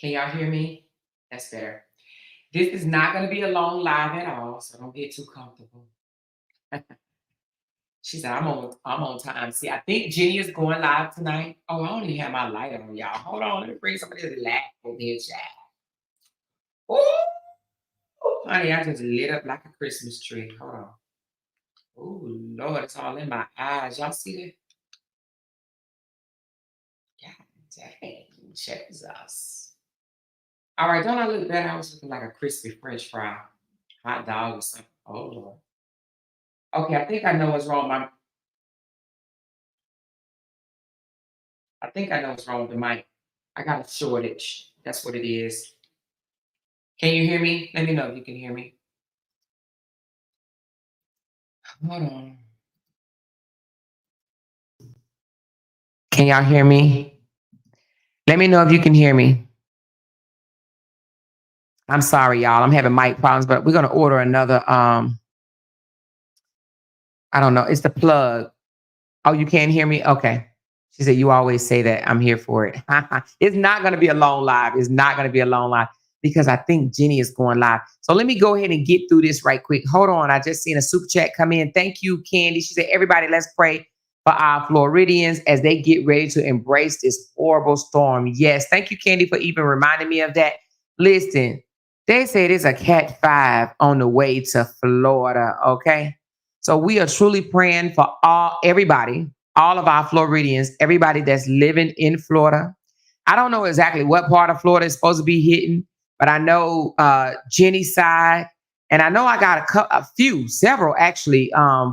Can y'all hear me? That's better. This is not going to be a long live at all, so don't get too comfortable. She said, I'm on time. See, I think Jenny is going live tonight. Oh, I don't even have my light on, y'all. Hold on, let me bring some of this light over here, child. Ooh, honey, I just lit up like a Christmas tree. Hold on. Oh, Lord, it's all in my eyes. Y'all see that? God dang, Jesus. All right, don't I look better? I was looking like a crispy French fry, hot dog or something. Oh, Lord. Okay, I think I know what's wrong. I think I know what's wrong with the mic. I got a shortage. That's what it is. Can you hear me? Let me know if you can hear me. Hold on. Can y'all hear me? Let me know if you can hear me. I'm sorry, y'all. I'm having mic problems, but we're gonna order another. I don't know. It's the plug. Oh, you can't hear me? Okay. She said, you always say that. I'm here for it. It's not going to be a long live. It's not going to be a long live because I think Jenny is going live. So let me go ahead and get through this right quick. Hold on. I just seen a super chat come in. Thank you, Candy. She said, everybody, let's pray for our Floridians as they get ready to embrace this horrible storm. Yes. Thank you, Candy, for even reminding me of that. Listen, they said it's a Cat 5 on the way to Florida. Okay. So we are truly praying for everybody, all of our Floridians, everybody that's living in Florida. I don't know exactly what part of Florida is supposed to be hitting, but I know Jenny's side, and I know I got several actually,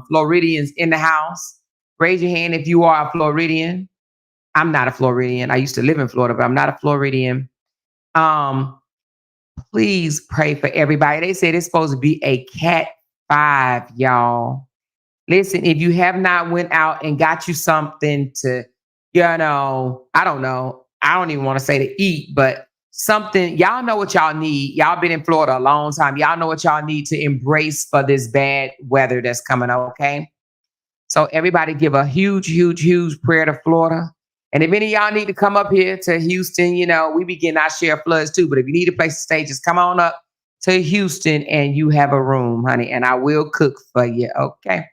Floridians in the house. Raise your hand if you are a Floridian. I'm not a Floridian. I used to live in Florida, but I'm not a Floridian. Um, please pray for everybody. They said it's supposed to be a Cat 5, y'all. Listen, if you have not went out and got you something to, I don't know. I don't even want to say to eat, but something, y'all know what y'all need. Y'all been in Florida a long time. Y'all know what y'all need to embrace for this bad weather that's coming, okay? So everybody give a huge, huge, huge prayer to Florida. And if any of y'all need to come up here to Houston, we be getting our share of floods too. But if you need a place to stay, just come on up to Houston and you have a room, honey. And I will cook for you, okay?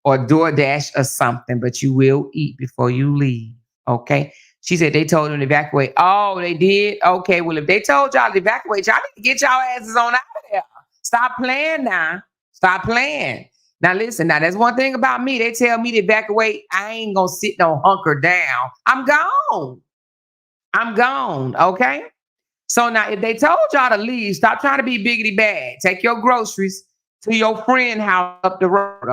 Or DoorDash or something, but you will eat before you leave. Okay. She said they told them to evacuate. Oh, they did? Okay. Well, if they told y'all to evacuate, y'all need to get y'all asses on out of there. Stop playing now. Stop playing. Now listen, now there's one thing about me. They tell me to evacuate. I ain't gonna sit no hunker down. I'm gone. I'm gone. Okay. So now if they told y'all to leave, stop trying to be biggity bad. Take your groceries to your friend house up the road.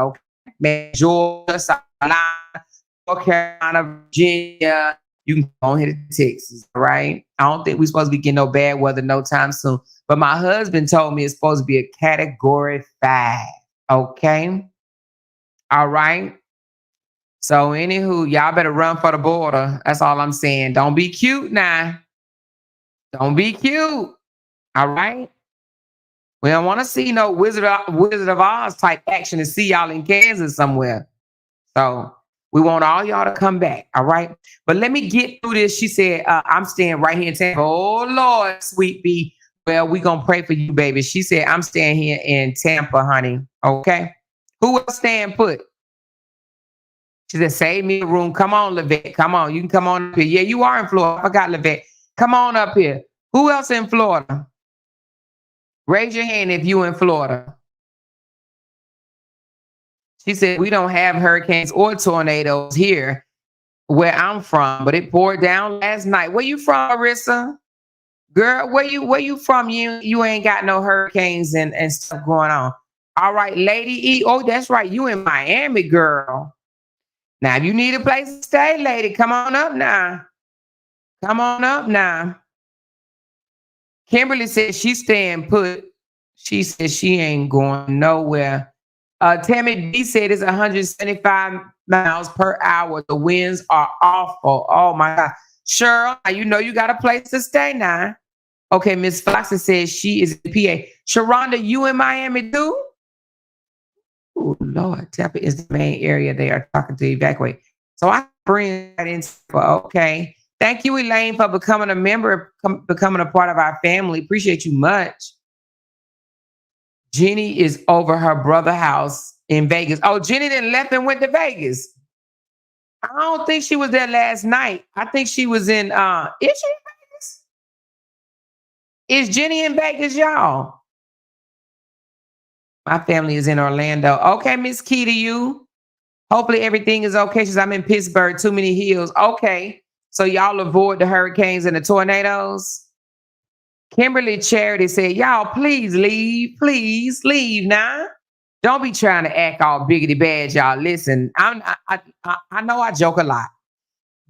Okay. Georgia, South Carolina, North Carolina, Virginia. You can go ahead to Texas, right? I don't think we're supposed to be getting no bad weather no time soon. But my husband told me it's supposed to be a category 5. Okay. All right. So, anywho, y'all better run for the border. That's all I'm saying. Don't be cute now. Don't be cute. All right. We don't want to see no Wizard of Oz type action and see y'all in Kansas somewhere. So we want all y'all to come back. All right. But let me get through this. She said, I'm staying right here in Tampa. Oh, Lord, sweet bee. Well, we going to pray for you, baby. She said, I'm staying here in Tampa, honey. Okay. Who else staying put? She said, save me a room. Come on, Levette. Come on. You can come on up here. Yeah, you are in Florida. I forgot, Levette. Come on up here. Who else in Florida? Raise your hand if you in Florida. She said, we don't have hurricanes or tornadoes here where I'm from, but it poured down last night. Where you from, Marissa? Girl, where you from? You ain't got no hurricanes and stuff going on. All right, Lady E. Oh, that's right. You in Miami, girl. Now, if you need a place to stay, lady, come on up now. Come on up now. Kimberly said she's staying put. She said she ain't going nowhere. Tammy B said it's 175 miles per hour. The winds are awful. Oh my God. Cheryl, you know you got a place to stay now. Okay, Miss Fox says she is in PA. Sharonda, you in Miami too? Oh Lord, Tampa is the main area they are talking to evacuate. So I bring that in. Okay. Thank you, Elaine, for becoming a member, becoming a part of our family. Appreciate you much. Jenny is over her brother house in Vegas. Oh, Jenny then left and went to Vegas. I don't think she was there last night. I think she was in is she in Vegas? Is Jenny in Vegas, y'all? My family is in Orlando. Okay, Miss Key to you. Hopefully everything is okay. She's I'm in Pittsburgh, too many hills. Okay. So y'all avoid the hurricanes and the tornadoes. Kimberly Charity said, y'all please leave. Please leave now. Don't be trying to act all biggity bad, y'all. Listen, I know I joke a lot,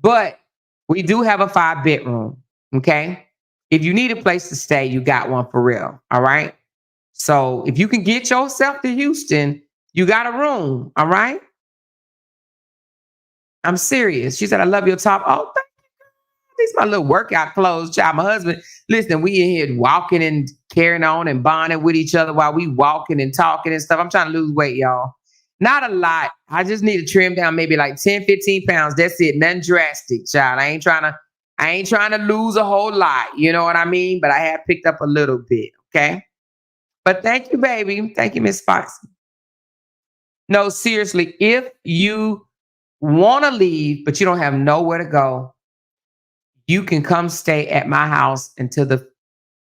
but we do have a 5 bedroom. Okay. If you need a place to stay, you got one for real. All right. So if you can get yourself to Houston, you got a room. All right. I'm serious. She said, I love your top. Oh, these my little workout clothes, child. My husband, listen, we in here walking and carrying on and bonding with each other while we walking and talking and stuff. I'm trying to lose weight, y'all. Not a lot. I just need to trim down maybe like 10, 15 pounds. That's it. Nothing drastic, child. I ain't trying to lose a whole lot. You know what I mean? But I have picked up a little bit. Okay. But thank you, baby. Thank you, Miss Fox. No, seriously, if you want to leave, but you don't have nowhere to go, you can come stay at my house until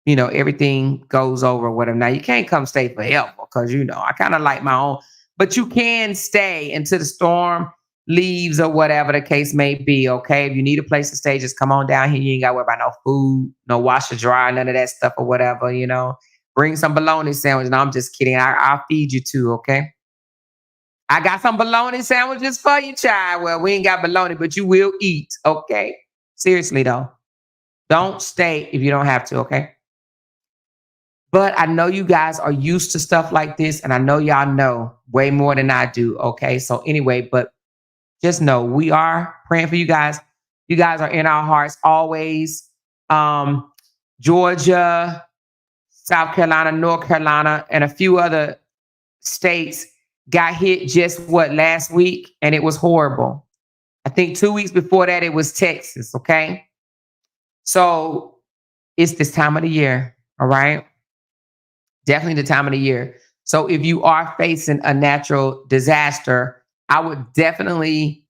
everything goes over, whatever. Now you can't come stay forever because I kind of like my own, but you can stay until the storm leaves or whatever the case may be. Okay. If you need a place to stay, just come on down here. You ain't got to worry about no food, no washer dryer, none of that stuff or whatever. Bring some bologna sandwich. No, I'm just kidding. I'll feed you too. Okay. I got some bologna sandwiches for you, child. Well, we ain't got bologna, but you will eat. Okay. Seriously, though. Don't stay if you don't have to. Okay. But I know you guys are used to stuff like this, and I know y'all know way more than I do. Okay. So, anyway, but just know we are praying for you guys. You guys are in our hearts always. Georgia, South Carolina, North Carolina, and a few other states got hit just last week, and it was horrible. I think 2 weeks before that, it was Texas. Okay. So it's this time of the year. All right. Definitely the time of the year. So if you are facing a natural disaster, I would definitely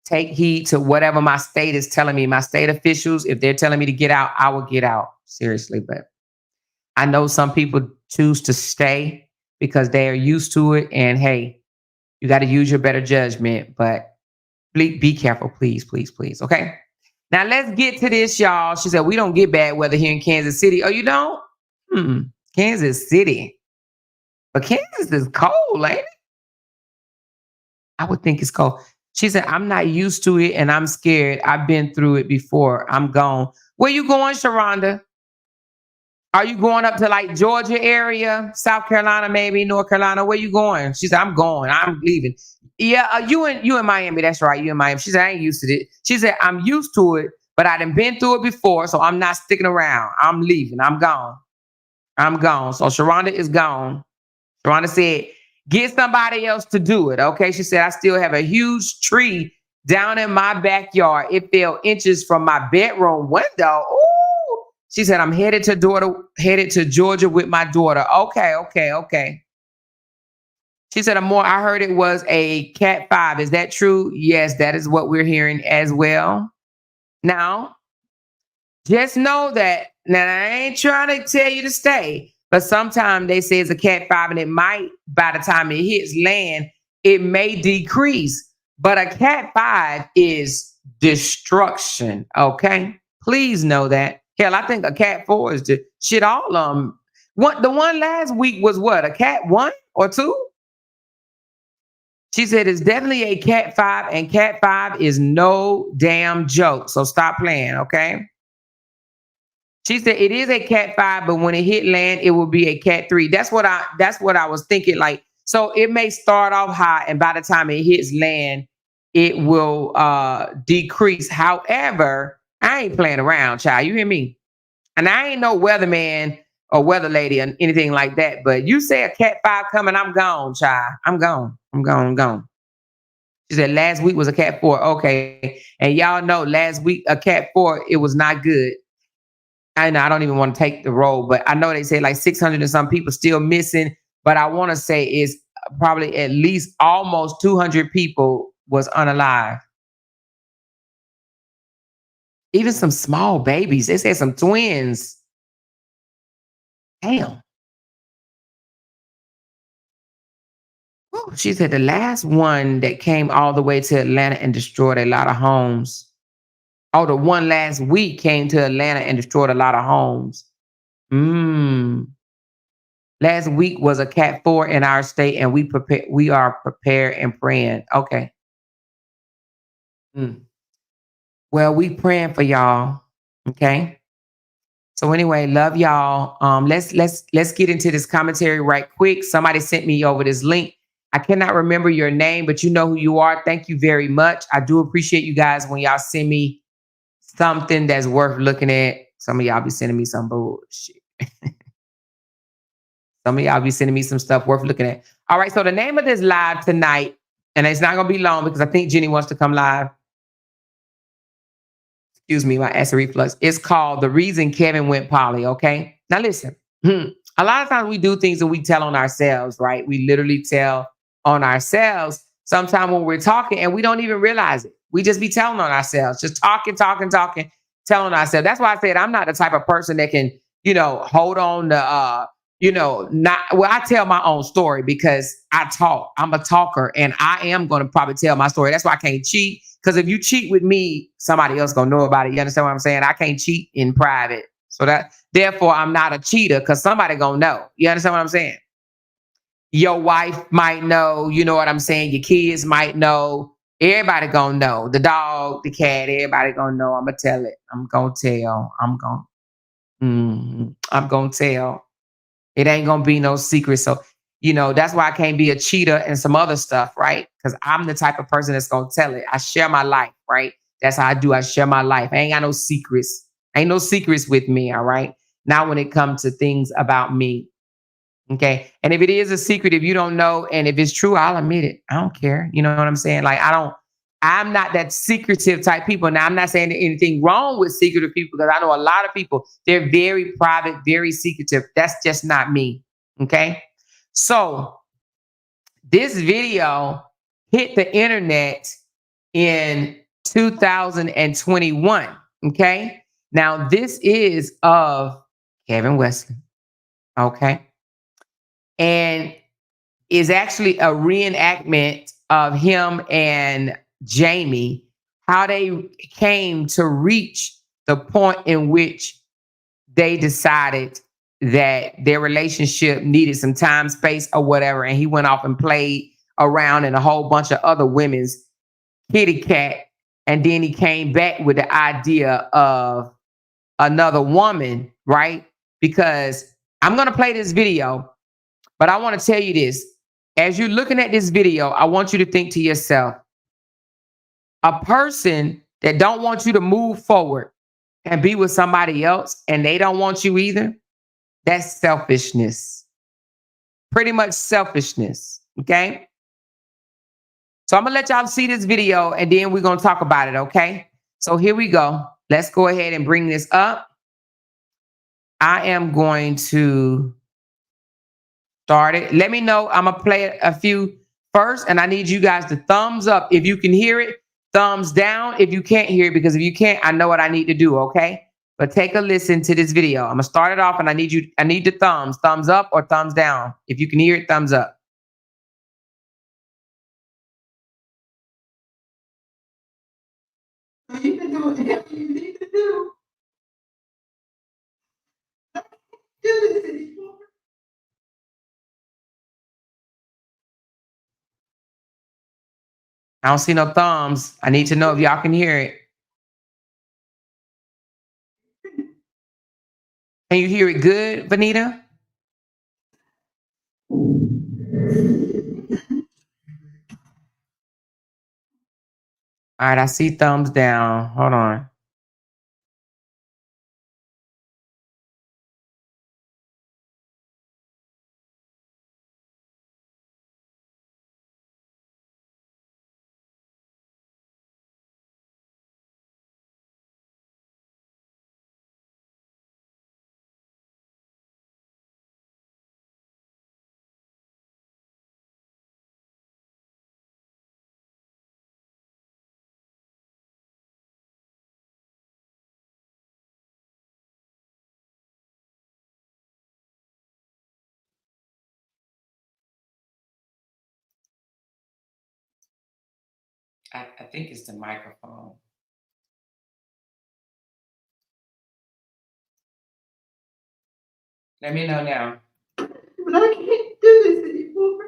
take heed to whatever my state is telling me. My state officials, if they're telling me to get out, I will get out. Seriously. But I know some people choose to stay because they are used to it. And hey, you got to use your better judgment. But be careful, please, please, please. Okay. Now let's get to this, y'all. She said, we don't get bad weather here in Kansas City. Oh, you don't? Kansas City. But Kansas is cold, ain't it? I would think it's cold. She said, I'm not used to it and I'm scared. I've been through it before. I'm gone. Where you going, Sharonda? Are you going up to like Georgia area, South Carolina, maybe North Carolina? Where you going? She said, I'm going. I'm leaving. Yeah, you in Miami. That's right. You in Miami. She said, I ain't used to it. She said, I'm used to it, but I done been through it before, so I'm not sticking around. I'm leaving. I'm gone. I'm gone. So Sharonda is gone. Sharonda said, get somebody else to do it. Okay. She said, I still have a huge tree down in my backyard. It fell inches from my bedroom window. Ooh. She said, I'm headed to Georgia with my daughter. Okay, okay, okay. She said, I heard it was a Cat 5. Is that true? Yes, that is what we're hearing as well. Now, just know that, now I ain't trying to tell you to stay, but sometimes they say it's a Cat 5 and it might, by the time it hits land, it may decrease. But a Cat 5 is destruction, okay? Please know that. Hell, I think a Cat 4 is just shit all of them. The one last week was what? A Cat 1 or 2? She said it's definitely a Cat 5, and Cat 5 is no damn joke. So stop playing, okay? She said it is a Cat 5, but when it hit land, it will be a Cat 3. That's what I was thinking. Like, so it may start off high, and by the time it hits land, it will decrease. However, I ain't playing around, child. You hear me? And I ain't no weatherman or weather lady or anything like that. But you say a Cat 5 coming, I'm gone, child. I'm gone. I'm gone. I'm gone. She said last week was a cat 4. Okay. And y'all know last week a cat 4, it was not good. And I don't even want to take the role, but I know they say like 600 and some people still missing. But I want to say is probably at least almost 200 people was unalive. Even some small babies. They said some twins. Damn. Whew. She said the last one that came all the way to Atlanta and destroyed a lot of homes. Oh, the one last week came to Atlanta and destroyed a lot of homes. Mm. Last week was a cat 4 in our state, and we are prepared and praying. Okay. Mm. Well, we praying for y'all. Okay. So anyway, love y'all. Let's get into this commentary right quick. Somebody sent me over this link. I cannot remember your name, but you know who you are. Thank you very much. I do appreciate you guys when y'all send me something that's worth looking at. Some of y'all be sending me some bullshit. Some of y'all be sending me some stuff worth looking at. All right, so the name of this live tonight, and it's not gonna be long because I think Jenny wants to come live. Excuse me, my acid reflux. It's called The Reason Kevin Went Poly. Okay. Now listen, a lot of times we do things that we tell on ourselves, right? We literally tell on ourselves sometimes when we're talking and we don't even realize it. We just be telling on ourselves, just talking, telling ourselves. That's why I said I'm not the type of person that can, hold on to not well, I tell my own story because I talk. I'm a talker and I am gonna probably tell my story. That's why I can't cheat. Because if you cheat with me, somebody else gonna know about it. You understand what I'm saying? I can't cheat in private. So that therefore I'm not a cheater because somebody gonna know. You understand what I'm saying? Your wife might know, you know what I'm saying? Your kids might know. Everybody gonna know. The dog, the cat, everybody gonna know. I'm gonna tell it. I'm gonna tell. I'm gonna tell. It ain't gonna be no secret. So, that's why I can't be a cheater and some other stuff, right? Because I'm the type of person that's gonna tell it. I share my life, right? That's how I do. I share my life. I ain't got no secrets. Ain't no secrets with me, all right? Not when it comes to things about me. Okay. And if it is a secret, if you don't know, and if it's true, I'll admit it. I don't care. You know what I'm saying? Like, I'm not that secretive type people. Now, I'm not saying anything wrong with secretive people because I know a lot of people, they're very private, very secretive. That's just not me. Okay. So this video hit the internet in 2021. Okay. Now, this is of Kevin Wesley. Okay. And is actually a reenactment of him and Jamie, how they came to reach the point in which they decided that their relationship needed some time, space, or whatever. And he went off and played around in a whole bunch of other women's kitty cat. And then he came back with the idea of another woman, right? Because I'm going to play this video, but I want to tell you this. As you're looking at this video, I want you to think to yourself, a person that don't want you to move forward and be with somebody else and they don't want you either, that's selfishness. Pretty much selfishness. Okay. So I'm going to let y'all see this video and then we're going to talk about it. Okay. So here we go. Let's go ahead and bring this up. I am going to start it. Let me know. I'm going to play a few first, and I need you guys to thumbs up if you can hear it, thumbs down if you can't hear it, because if you can't, I know what I need to do, okay? But take a listen to this video. I'm gonna start it off and I need the thumbs up or thumbs down. If you can hear it, thumbs up. You can do whatever you need to do. Do this anymore. I don't see no thumbs. I need to know if y'all can hear it. Can you hear it good, Vanita? All right, I see thumbs down. Hold on. I think it's the microphone. Let me know now. But I can't do this anymore.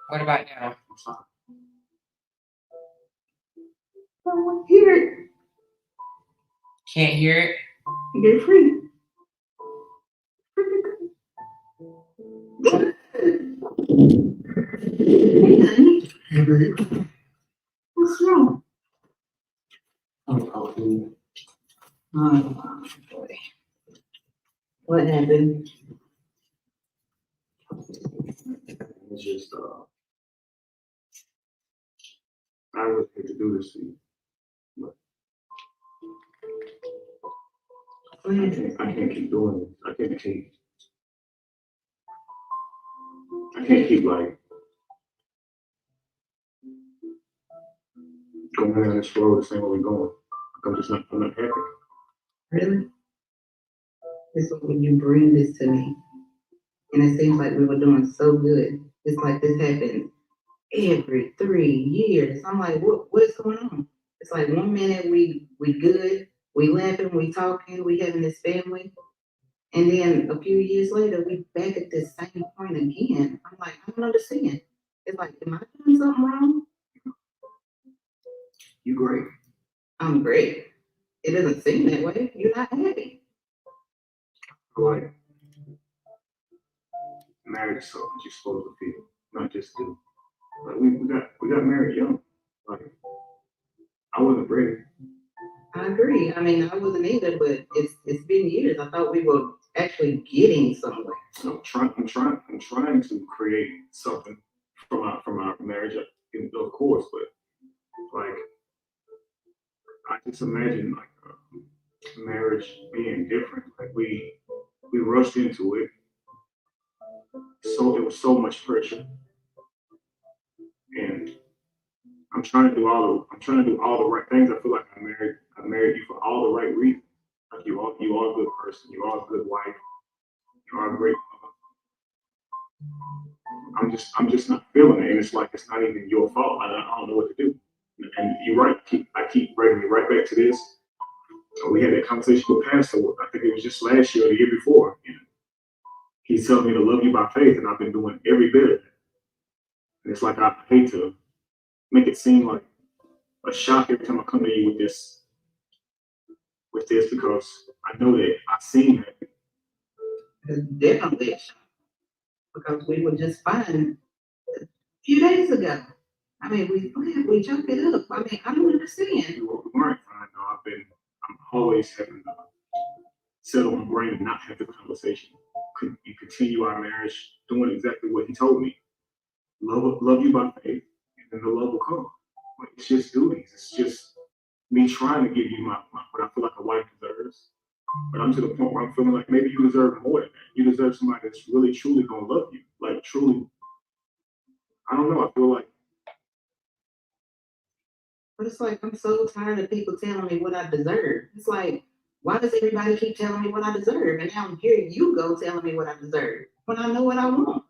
What about now? I want to hear it. Can't hear it? Get free. Hey, honey. What's wrong? Oh, boy. What happened? It's just, I really hate to do this to you, but I can't keep doing this. I can't keep like going down this road the same way we're going. I'm not happy. Really? It's when you bring this to me, and it seems like we were doing so good. It's like this happens every 3 years. I'm like, what is going on? It's like 1 minute we good, we laughing, we talking, we having this family, and then a few years later we back at this same point again. I'm like, I don't understand. It's like, am I doing something wrong? You great. I'm great. It doesn't seem that way. You're not happy. Right. Married is something you're supposed to feel, not just do. Like we got married young. Like I wasn't ready. I agree. I mean, I wasn't either, but it's been years. I thought we were actually getting somewhere. So I'm trying to create something from our marriage, of course. But like, I just imagine like marriage being different. Like we rushed into it, so it was so much pressure, and I'm trying to do all the right things. I feel like I married you for all the right reasons. Like you are a good person. You are a good wife. You are a great mother. I'm just not feeling it, and it's like it's not even your fault. I don't know what to do. And you're right. I keep bringing me right back to this. We had that conversation with Pastor. I think it was just last year or the year before. And he's telling me to love you by faith, and I've been doing every bit of it. And it's like I hate to make it seem like a shock every time I come to you with this because I know that I've seen it. It's definitely a shock because we were just fine a few days ago. I mean, we jumped it up. I mean, I don't understand. We weren't fine. No, I'm always having to settle my brain and not have the conversation. Could you continue our marriage doing exactly what he told me? Love you by faith, and then the love will come. Like, it's just duties. It's just me trying to give you my what I feel like a wife deserves. But I'm to the point where I'm feeling like maybe you deserve more than that. You deserve somebody that's really truly gonna love you. Like truly, I don't know. I feel like. But it's like I'm so tired of people telling me what I deserve. It's like, why does everybody keep telling me what I deserve? And now here you go telling me what I deserve when I know what I want.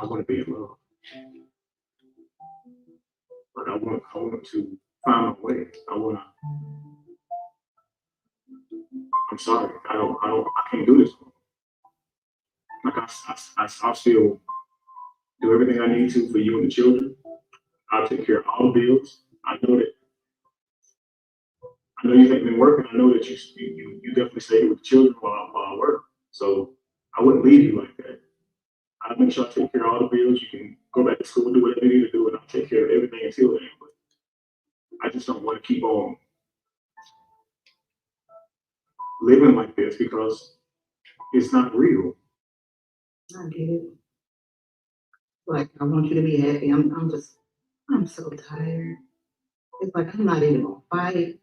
I want to be in love. Like I want to find my way. I'm sorry. I can't do this. Like I'll still do everything I need to for you and the children. I'll take care of all the bills. I know you haven't been working. I know that you definitely stay with the children while I work. So I wouldn't leave you like that. I'll make sure I take care of all the bills. You can go back to school, do whatever you need to do, and I'll take care of everything until then. But I just don't want to keep on living like this because it's not real. I get it. Like I want you to be happy. I'm so tired. It's like I'm not even gonna fight.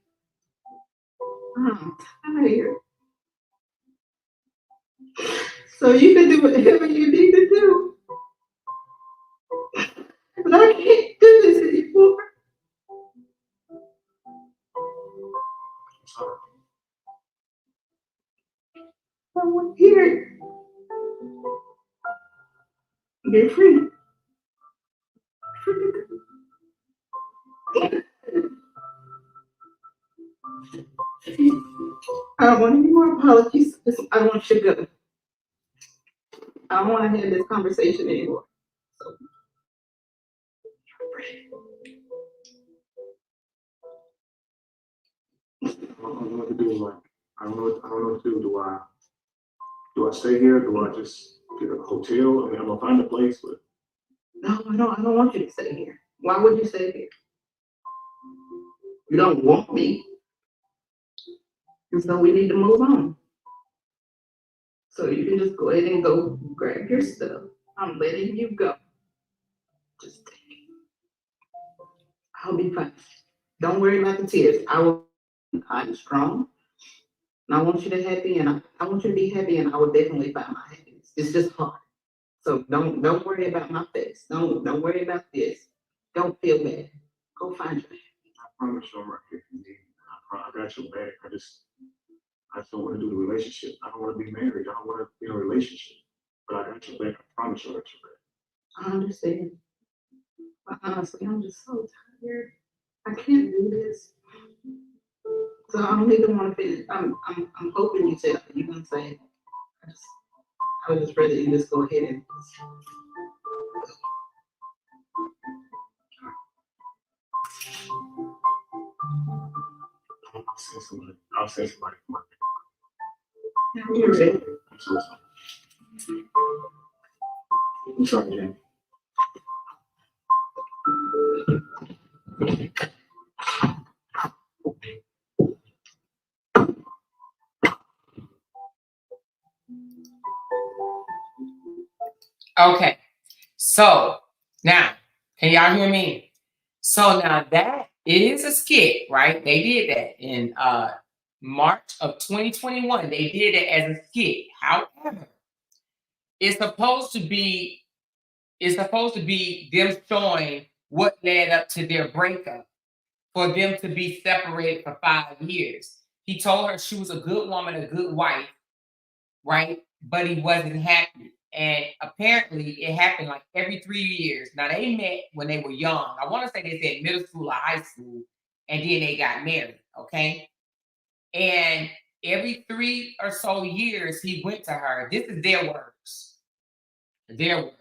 I'm tired. So you can do whatever you need to do. But I can't do this anymore. I want to hear it. You're free. I don't want any more apologies. I want you to go. I don't want to have this conversation anymore. So, I don't know what to do. Like, I don't know what to do. Do I stay here? Do I just get a hotel? I mean, I'm gonna find a place, but no, I don't want you to stay here. Why would you stay here? You don't want me. And so we need to move on. So you can just go ahead and go grab your stuff. I'm letting you go. Just take it. I'll be fine. Don't worry about the tears. I'm strong. And I want you to happy and I want you to be happy and I will definitely find my happiness. It's just hard. So don't worry about my face. Don't worry about this. Don't feel bad. Go find your happiness. I promise you I'm right here for you. I got your back. I just don't want to do the relationship. I don't want to be married. I don't want to be in a relationship. But I got your back. I promise you I got your back. I understand. But honestly, I'm just so tired. I can't do this. So I don't even want to finish. I'm hoping you said you're gonna say it. I just I would just rather you just go ahead and I'll send somebody. I'll send somebody. you're ready. I'm so sorry. I'm sorry, Jamie. Okay. So now, can y'all hear me? So now that it is a skit, right? They did that in March of 2021. They did it as a skit. However, it's supposed to be them showing what led up to their breakup, for them to be separated for 5 years. He told her she was a good woman, a good wife, right? But he wasn't happy. And apparently it happened like every 3 years. Now they met when they were young. I want to say they said middle school or high school, and then they got married. Okay. And every 3 or so years, he went to her. This is their words. Their words.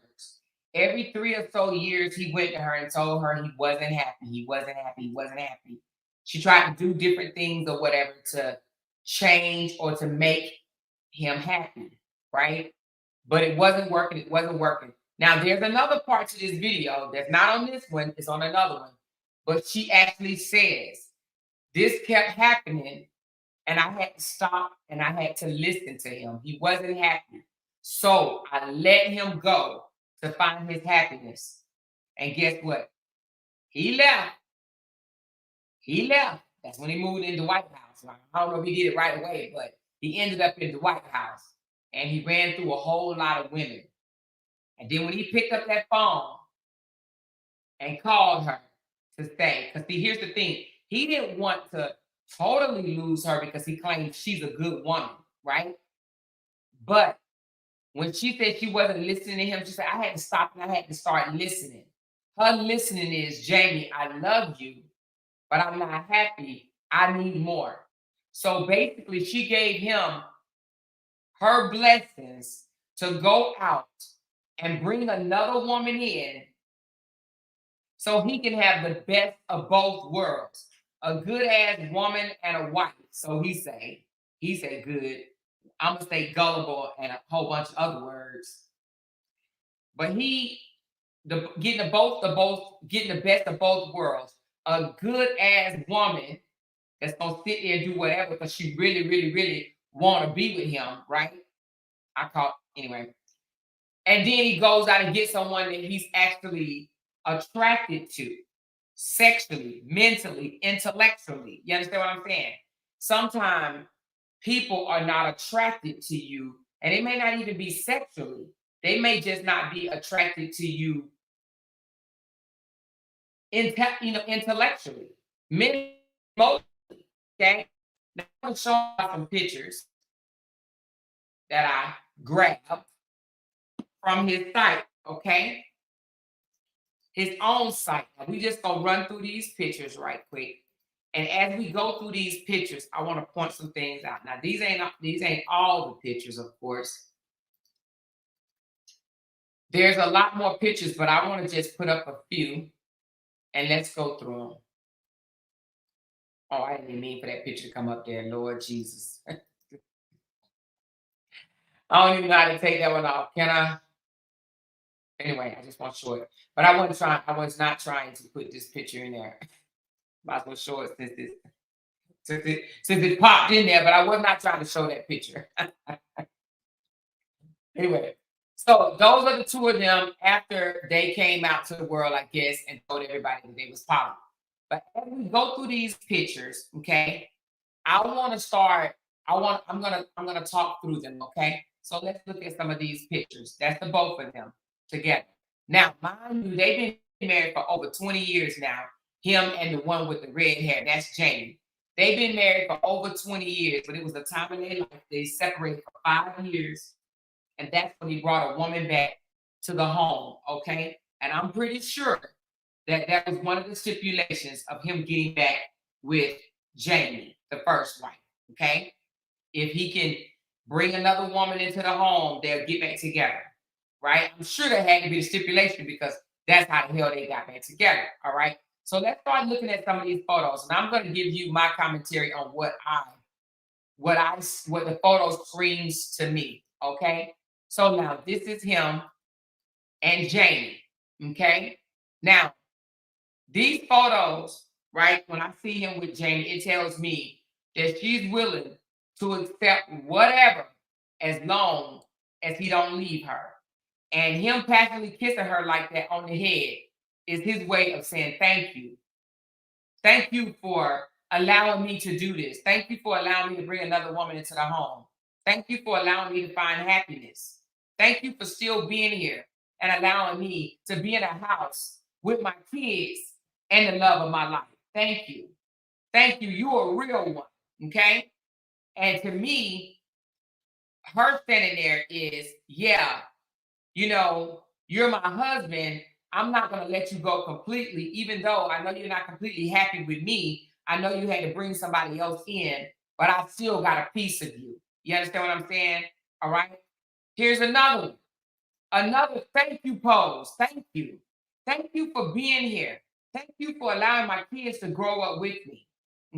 Every 3 or so years, he went to her and told her he wasn't happy. He wasn't happy. He wasn't happy. She tried to do different things or whatever to change or to make him happy, right? But it wasn't working. It wasn't working. Now, there's another part to this video that's not on this one, it's on another one. But she actually says, this kept happening, and I had to stop and I had to listen to him. He wasn't happy. So I let him go to find his happiness. And guess what? He left. He left. That's when he moved into the White House. I don't know if he did it right away, but he ended up in the White House. And he ran through a whole lot of women. And then when he picked up that phone and called her to stay, because see, here's the thing. He didn't want to totally lose her because he claimed she's a good woman, right? But when she said she wasn't listening to him, she said, I had to stop and I had to start listening. Her listening is, Jamie, I love you, but I'm not happy. I need more. So basically, she gave him her blessings to go out and bring another woman in so he can have the best of both worlds. A good ass woman and a wife. So he said good. I'm gonna say gullible and a whole bunch of other words. But getting the best of both worlds. A good ass woman that's gonna sit there and do whatever because she really, really, really want to be with him, right? Anyway. And then he goes out and gets someone that he's actually attracted to sexually, mentally, intellectually. You understand what I'm saying? Sometimes people are not attracted to you, and it may not even be sexually. They may just not be attracted to you, intellectually, mentally, emotionally. Okay. Now I'm gonna show you some pictures that I grabbed from his site. Okay? His own site. Now, we just gonna run through these pictures right quick. And as we go through these pictures, I want to point some things out. Now, these ain't all the pictures, of course. There's a lot more pictures, but I want to just put up a few and let's go through them. Oh, I didn't mean for that picture to come up there, Lord Jesus. I don't even know how to take that one off. Can I? Anyway, I just want to show it. But I was not trying to put this picture in there. Might as well show it since it popped in there, but I was not trying to show that picture. Anyway, so those are the two of them after they came out to the world, I guess, and told everybody that they was popular. But as we go through these pictures, okay, I'm gonna talk through them, okay? So let's look at some of these pictures. That's the both of them together. Now, mind you, they've been married for over 20 years now. Him and the one with the red hair, that's Jamie. They've been married for over 20 years, but it was a time in their life they separated for 5 years. And that's when he brought a woman back to the home, okay? And I'm pretty sure that that was one of the stipulations of him getting back with Jamie, the first wife, okay? If he can bring another woman into the home, they'll get back together, right? I'm sure there had to be a stipulation because that's how the hell they got back together, all right? So let's start looking at some of these photos, and I'm going to give you my commentary on what the photo screams to me, okay? So now this is him and Jamie, okay? Now, these photos, right, when I see him with Jamie, it tells me that she's willing to accept whatever as long as he don't leave her. And him passionately kissing her like that on the head is his way of saying thank you. Thank you for allowing me to do this. Thank you for allowing me to bring another woman into the home. Thank you for allowing me to find happiness. Thank you for still being here and allowing me to be in a house with my kids and the love of my life. Thank you. Thank you. You're a real one. Okay. And to me, her standing there is, yeah, you're my husband. I'm not going to let you go completely, even though I know you're not completely happy with me. I know you had to bring somebody else in, but I still got a piece of you. You understand what I'm saying? All right. Here's another one. Another thank you pose. Thank you. Thank you for being here. Thank you for allowing my kids to grow up with me.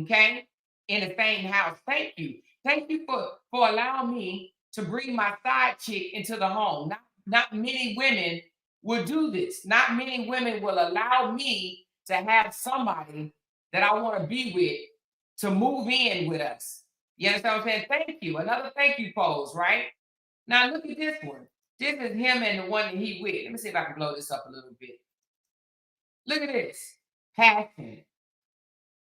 Okay? In the same house. Thank you. Thank you for allowing me to bring my side chick into the home. Not many women will do this. Not many women will allow me to have somebody that I want to be with to move in with us. You understand what I'm saying? Thank you. Another thank you pose, right? Now look at this one. This is him and the one that he with. Let me see if I can blow this up a little bit. Look at this. Passion.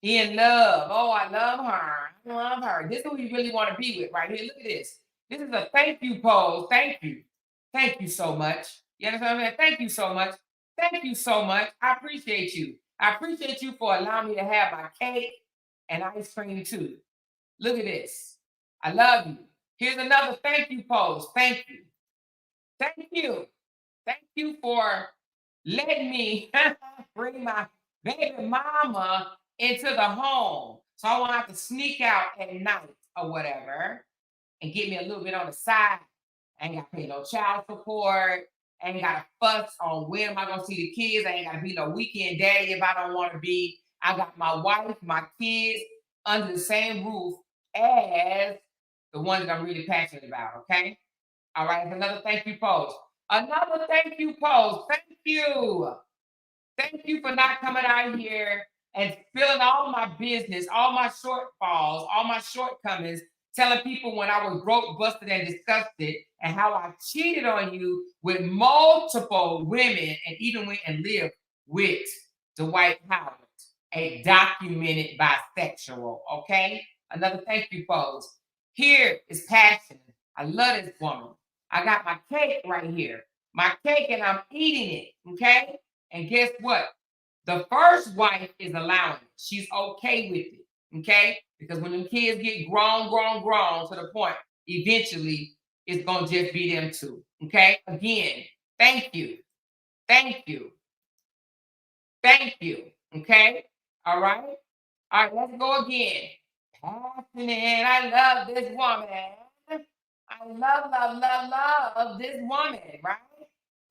He in love. Oh, I love her. I love her. This is who you really want to be with right here. Look at this. This is a thank you pose. Thank you. Thank you so much. You understand what I'm saying? Thank you so much. Thank you so much. I appreciate you. I appreciate you for allowing me to have my cake and ice cream too. Look at this. I love you. Here's another thank you pose. Thank you. Thank you. Thank you for letting me bring my baby mama into the home. So I won't have to sneak out at night or whatever and get me a little bit on the side. I ain't got to pay no child support. I ain't got to fuss on when am I going to see the kids. I ain't got to be no weekend daddy if I don't want to be. I got my wife, my kids under the same roof as the one that I'm really passionate about, okay? All right, another thank you pose. Another thank you pose. Thank you. Thank you for not coming out here and spilling all my business, all my shortfalls, all my shortcomings, telling people when I was broke, busted, and disgusted, and how I cheated on you with multiple women and even went and lived with Dwight Howard, a documented bisexual. Okay? Another thank you pose. Here is passion. I love this woman. I got my cake right here. My cake, and I'm eating it. Okay? And guess what? The first wife is allowing it. She's okay with it. Okay? Because when them kids get grown to the point, eventually it's going to just be them two. Okay? Again, Thank you. Thank you. Thank you. Okay. All right. All right. Let's go again. Passionate. I love this woman. I love this woman. Right.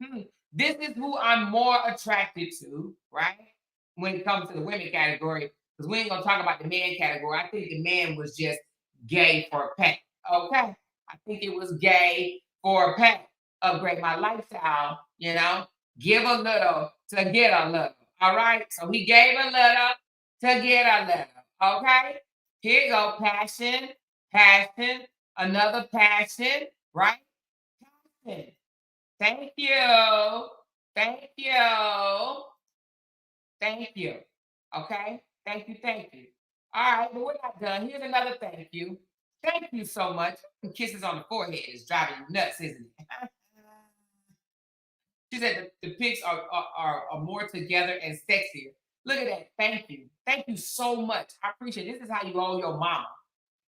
Hmm. This is who I'm more attracted to. Right. When it comes to the women category, because we ain't gonna talk about the man category. I think the man was just gay for a pet. Okay. I think it was gay for a pet. Upgrade my lifestyle. Give a little to get a little. All right. So he gave a little to get a little. Okay. Here you go. Passion, passion, another passion, right? Passion. Thank you. Thank you. Thank you. Okay. Thank you. Thank you. All right. But we're not done. Here's another thank you. Thank you so much. Kisses on the forehead is driving you nuts, isn't it? She said the pics are more together and sexier. Look at that. Thank you. Thank you so much. I appreciate it. This is how you hold your mama.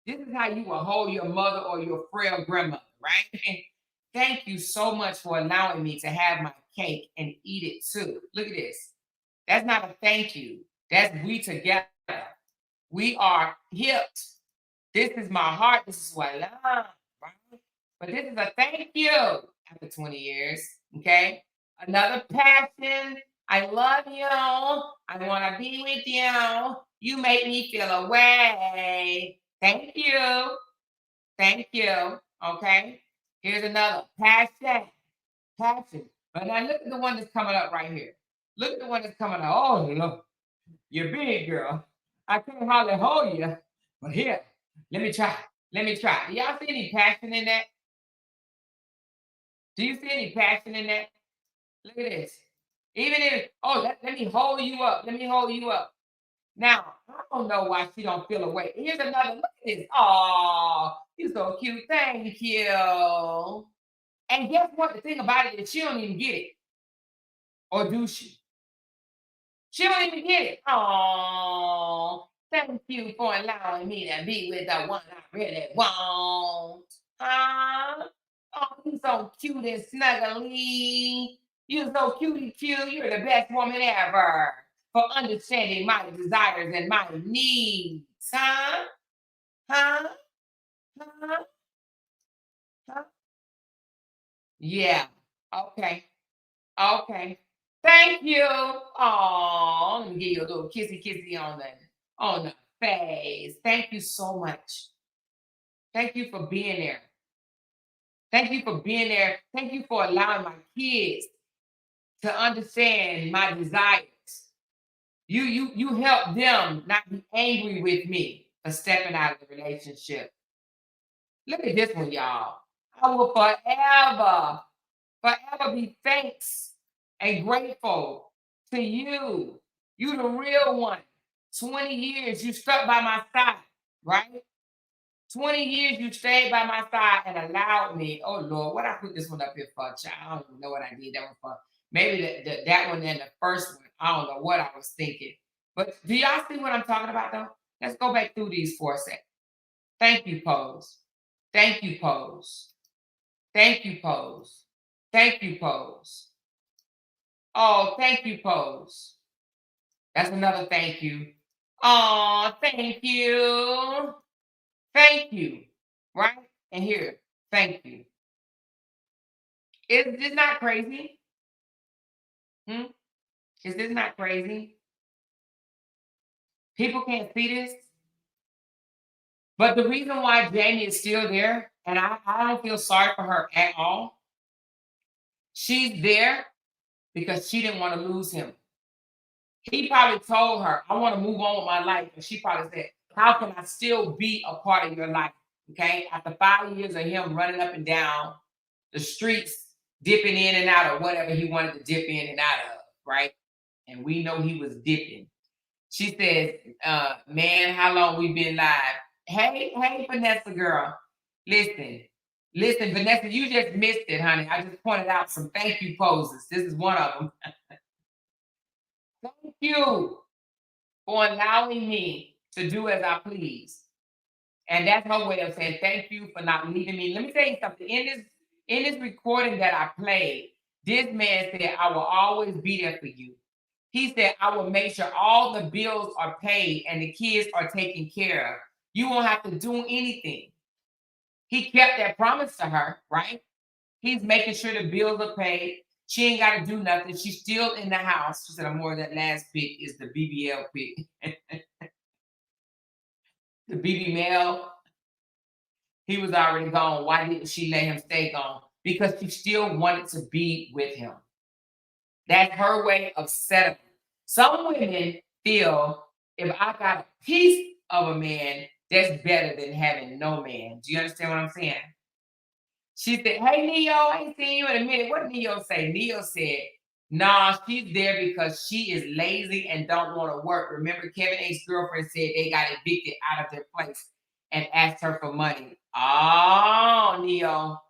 This is how you will hold your mother or your frail grandmother, right? Thank you so much for allowing me to have my cake and eat it too. Look at this. That's not a thank you. That's we together. We are hipped. This is my heart. This is what I love, right? But this is a thank you after 20 years, okay? Another passion. I love you. I want to be with you. You make me feel away. Thank you. Thank you. Okay. Here's another passion. Passion. But now look at the one that's coming up right here. Look at the one that's coming up. Oh, look. You're big, girl. I can't hardly hold you. But here, let me try. Let me try. Do y'all see any passion in that? Do you see any passion in that? Look at this. Even if, oh, let me hold you up. Let me hold you up. Now, I don't know why she don't feel away. Here's another. Look at this. Oh, you're so cute. Thank you. And guess what? The thing about it is she don't even get it. Or do she? She don't even get it. Oh, thank you for allowing me to be with the one I really want. Huh? Oh, you so cute and snuggly. You're so cutie cute. You're the best woman ever for understanding my desires and my needs. Huh? Huh? Huh? Huh? Yeah. Okay. Okay. Thank you. Oh, let me give you a little kissy kissy on the face. Thank you so much. Thank you for being there. Thank you for being there. Thank you for allowing my kids to understand my desires. You help them not be angry with me for stepping out of the relationship. Look at this one, y'all. I will forever be thanks and grateful to you. You the real one. 20 years you stuck by my side, right? 20 years you stayed by my side and allowed me. Oh Lord, what I put this one up here for, child? I don't even know what I did that one for. Maybe that one and the first one. I don't know what I was thinking. But do y'all see what I'm talking about though? Let's go back through these for a second. Thank you, pose. Thank you, pose. Thank you, pose. Thank you, pose. Oh, thank you, pose. That's another thank you. Oh, thank you. Thank you. Right? And here, thank you. Is this not crazy? Hmm? Is this not crazy? People can't see this. But the reason why Jamie is still there, and I don't feel sorry for her at all, she's there because she didn't want to lose him. He probably told her, I want to move on with my life. And she probably said, how can I still be a part of your life? Okay. After 5 years of him running up and down the streets, dipping in and out of whatever he wanted to dip in and out of, right? And we know he was dipping. She says, man, how long we been live? Hey, Vanessa girl. Listen, Vanessa, you just missed it, honey. I just pointed out some thank you poses. This is one of them. Thank you for allowing me to do as I please. And that's her way of saying thank you for not leaving me. Let me tell you something. In this recording that I played, This man said, I will always be there for you. He said, I will make sure all the bills are paid and the kids are taken care of. You won't have to do anything. He kept that promise to her, right? He's making sure the bills are paid. She ain't got to do nothing. She's still in the house. She said, I'm more that last pick is the BBL pick. The BB male, he was already gone. Why didn't she let him stay gone? Because she still wanted to be with him. That's her way of settling. Some women feel if I got a piece of a man, that's better than having no man. Do you understand what I'm saying? She said, hey, Neo, I ain't seen you in a minute. What did Neo say? Neo said, nah, she's there because she is lazy and don't want to work. Remember, Kevin H's girlfriend said they got evicted out of their place and asked her for money. Oh, Neo.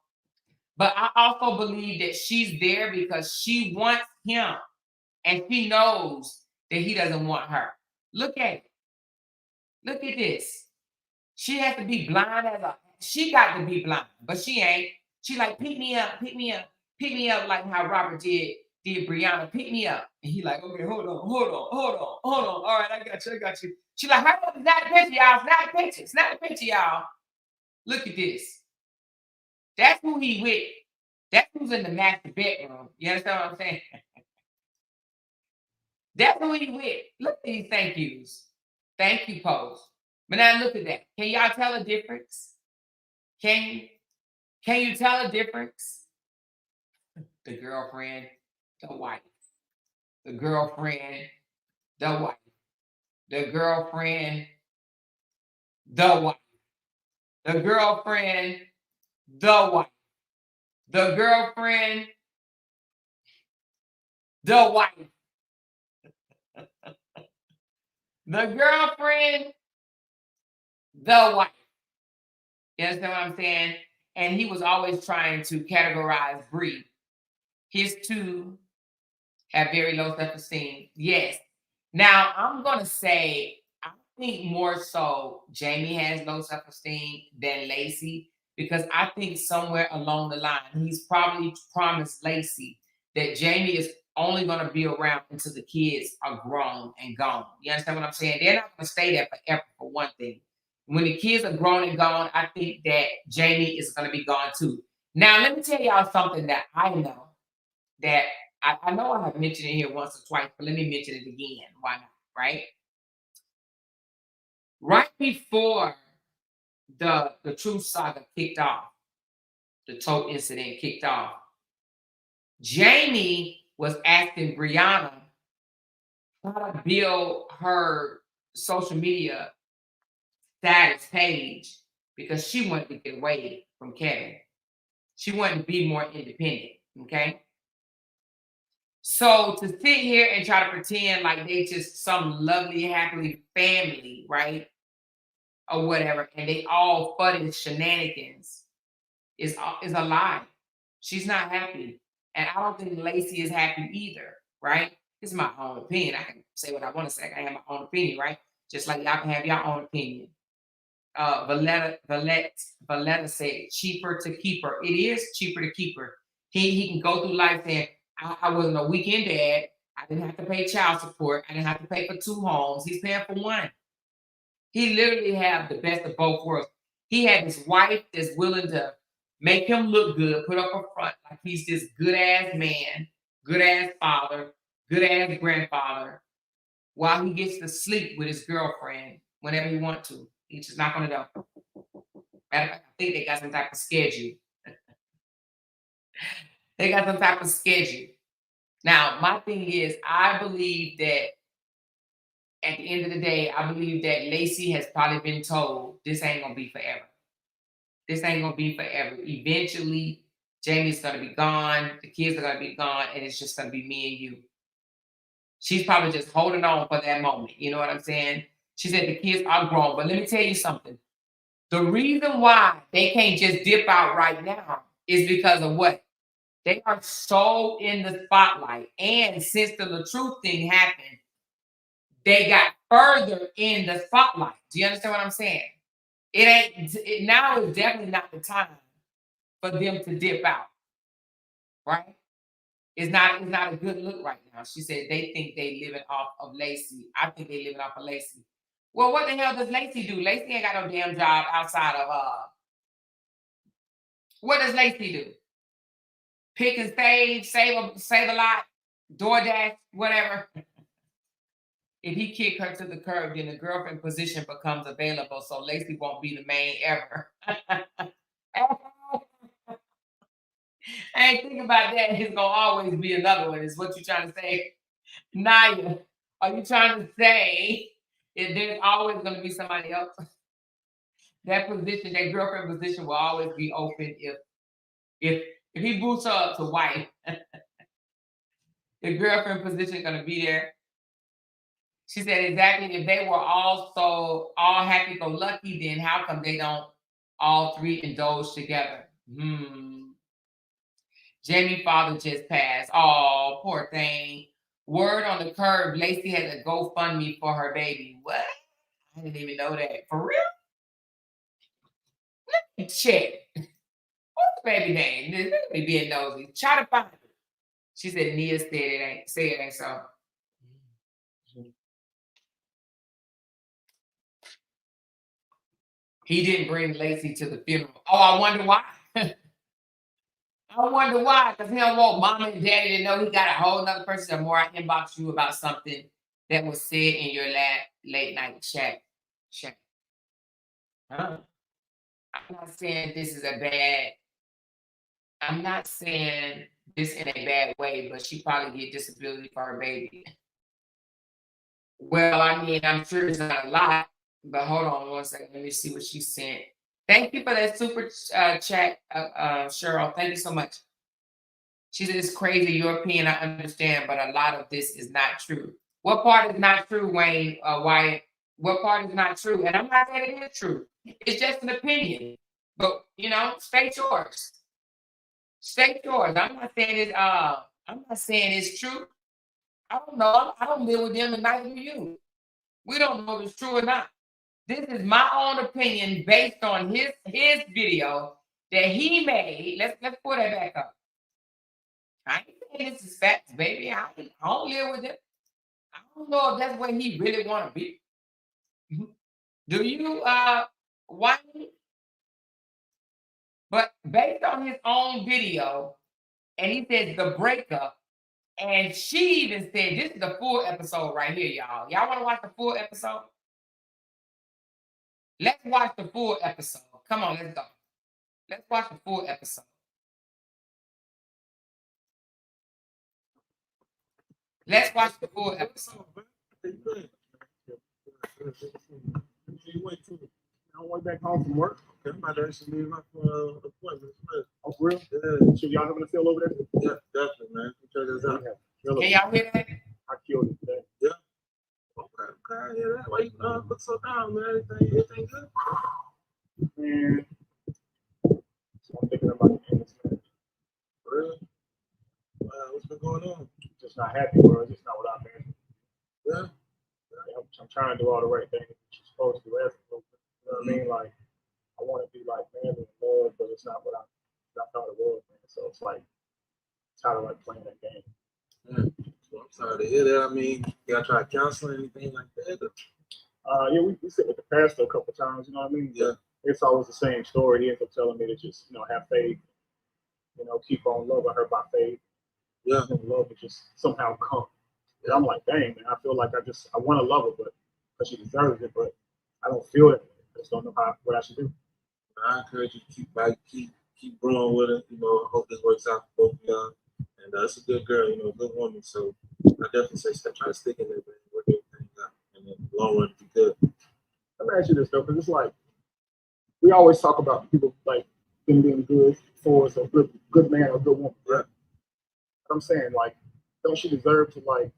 But I also believe that she's there because she wants him and she knows that he doesn't want her. Look at it. Look at this. She has to be blind as a, she got to be blind, but she ain't. She like, pick me up, pick me up, pick me up like how Robert did Brianna, pick me up. And he like, okay, hold on. All right, I got you. She like, hurry up, snap the picture, y'all, snap the picture, y'all. Look at this. That's who he with. That's who's in the master bedroom. You understand what I'm saying? That's who he with. Look at these thank yous. Thank you pose. But now look at that. Can y'all tell a difference? Can you? Can you tell a difference? The girlfriend, the wife. The girlfriend, the wife. The girlfriend, the wife. The girlfriend, the wife. The girlfriend, the wife. The girlfriend, the wife. You understand what I'm saying? And he was always trying to categorize Bree. His two have very low self-esteem. Yes. Now I'm gonna say I think more so Jamie has low self-esteem than Lacey because I think somewhere along the line he's probably promised Lacey that Jamie is only gonna be around until the kids are grown and gone. You understand what I'm saying? They're not gonna stay there forever for one thing. When the kids are grown and gone, I think that Jamie is gonna be gone too. Now let me tell y'all something that I know that I know I have mentioned it here once or twice, but let me mention it again. Why not? Right? Right before the Truth saga kicked off, the tote incident kicked off, Jamie was asking Brianna how to build her social media status page because she wanted to get away from Kevin. She wanted to be more independent. Okay. So to sit here and try to pretend like they just some lovely, happily family, right? Or whatever, and they all fun shenanigans is a lie. She's not happy. And I don't think Lacey is happy either, right? This is my own opinion. I can say what I want to say. I can have my own opinion, right? Just like y'all can have your own opinion. Valletta said cheaper to keep her. It is cheaper to keep her. He can go through life saying, I wasn't a weekend dad. I didn't have to pay child support. I didn't have to pay for two homes. He's paying for one. He literally have the best of both worlds. He had his wife that's willing to make him look good, put up a front like he's this good ass man, good ass father, good ass grandfather, while he gets to sleep with his girlfriend whenever he wants to. He's just not gonna do. Matter of fact, I think they got some type of schedule. They got some type of schedule. Now, my thing is, I believe that at the end of the day, I believe that Lacey has probably been told this ain't gonna be forever. This ain't gonna be forever. Eventually, Jamie's gonna be gone, the kids are gonna be gone, and it's just gonna be me and you. She's probably just holding on for that moment. You know what I'm saying? She said the kids are grown, but let me tell you something. The reason why they can't just dip out right now is because of what? They are so in the spotlight. And since the Latruth thing happened, they got further in the spotlight. Do you understand what I'm saying? Now is definitely not the time for them to dip out, right? It's not a good look right now. She said they think they living off of Lacey. I think they living off of Lacey. Well, what the hell does Lacey do? Lacey ain't got no damn job outside of what does Lacey do? Pick and save a lot, DoorDash, whatever. If he kick her to the curb, then the girlfriend position becomes available, so Lacey won't be the main ever. I ain't think about that. It's gonna always be another one. Is what you trying to say, Naya? Are you trying to say that there's always gonna be somebody else? That position, that girlfriend position, will always be open if he boots her up to wife. The girlfriend position is gonna be there. She said exactly. If they were all happy-go-lucky, then how come they don't all three indulge together? Jamie's father just passed. Oh, poor thing. Word on the curb, Lacey has a GoFundMe for her baby. What? I didn't even know that. For real? Let me check. What's the baby name? Let me being nosy. Try to find it. She said Nia said it ain't so. He didn't bring Lacey to the funeral. Oh, I wonder why. I wonder why, because he don't want mama and daddy to know he got a whole nother person. The more I inbox you about something that was said in your late night chat. Huh? I'm not saying this is I'm not saying this in a bad way, but she probably get disability for her baby. Well, I mean, I'm sure it's not a lot, but hold on 1 second. Let me see what she sent. Thank you for that super chat, Cheryl. Thank you so much. She said, it's crazy, your opinion, I understand, but a lot of this is not true. What part is not true, Wayne? Wyatt? What part is not true? And I'm not saying it is true. It's just an opinion. But, state yours. State yours. I'm not saying it's true. I don't know. I don't live with them and neither do you. We don't know if it's true or not. This is my own opinion based on his video that he made. Let's pull that back up. I ain't saying this is facts, baby. I don't live with him. I don't know if that's what he really want to be. Do you, Wayne? But based on his own video, and he says the breakup, and she even said, this is the full episode right here, y'all. Y'all want to watch the full episode? Let's watch the full episode. Come on, let's go. Let's watch the full episode. Let's watch the full episode. On my way back home from work. Okay, I'm about to actually leave my appointment. Oh, for real? Yeah. So y'all having a feel over there? Yeah, definitely, man. Check this out. Can y'all hear that? I killed it today. Yeah. Okay, I hear that. Why you look so down, man? Everything good? Man. So I'm thinking about the English, man. For real? What's been going on? Just not happy, bro. Just not what I've been. Yeah. I'm trying to do all the right things you're supposed to do. You know what I mean? Like, I want to be like manly and love, but it's not what I thought it was, man. So it's like, tired of like playing that game. So I'm sorry to hear that. I mean, y'all try counseling, anything like that? Yeah, we sit with the pastor a couple times, you know what I mean? Yeah. It's always the same story. He ends up telling me to just, have faith, keep on loving her by faith. Yeah. And love will just somehow come. And I'm like, dang, man, I feel like I want to love her, but because she deserves it, but I don't feel it. I just don't know what I should do. I encourage you to keep growing with her. I hope this works out for both of y'all. And it's a good girl, a good woman. So I definitely say try to stick in there, man. Work everything out. And then the long run be good. Let me ask you this though, because it's like we always talk about people like them being good for us, a good man or good woman, right? But I'm saying, like, don't she deserve to like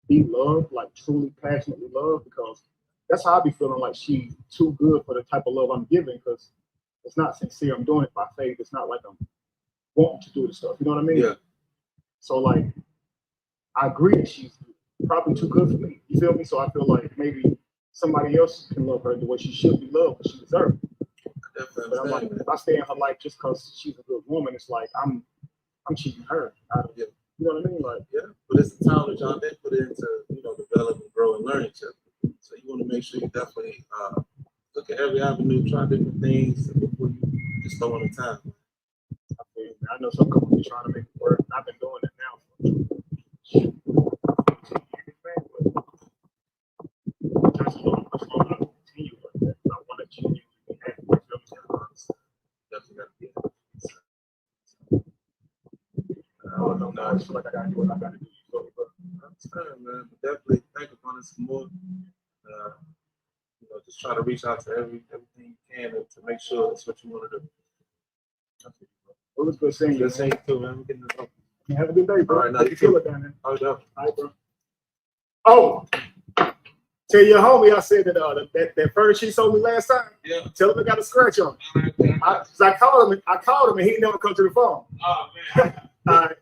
be loved, like truly passionately loved? Because that's how I be feeling, like she's too good for the type of love I'm giving, because it's not sincere. I'm doing it by faith. It's not like I'm wanting to do the stuff. You know what I mean? Yeah. So like, I agree that she's probably too good for me. You feel me? So I feel like maybe somebody else can love her the way she should be loved, because she deserves it. But I'm like, if I stay in her life just because she's a good woman, it's like I'm I'm cheating her out of it. You know what I mean? Like, yeah, but it's the time that y'all been put into, develop and grow and learn each other. So you want to make sure you definitely look at every avenue, try different things before you just throw in the time. I know some companies trying to make it work. I've been doing it now for I continue like that. I want to genuinely be happy. Definitely got to be happy. I just feel like I gotta do what I gotta do. That's fine, man. But definitely think upon it some more. Just try to reach out to everything you can to make sure it's what you want to do. Well, it's good seeing you. Good seeing you too, man. Getting this up. Have a good day, bro. All right, now you feel it down there. Oh, all right, bro. Oh, tell your homie I said that furniture she sold me last time. Yeah. Tell him I got a scratch on it. I called him and he never come to the phone. Oh man. All right.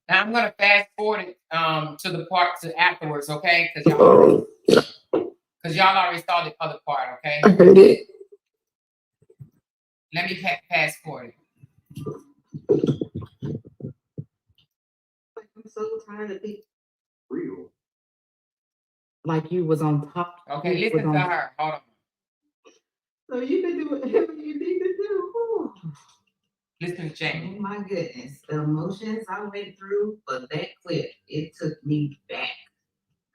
Now I'm gonna fast forward it to the part to afterwards, okay? Because y'all already saw the other part, okay? I heard it. Let me fast forward it. I'm so tired of being real. Like you was on top. Okay, listen to her. Hold on. So you can do whatever you need to do. Ooh. Listen, Jamie. Oh my goodness. The emotions I went through for that clip, it took me back.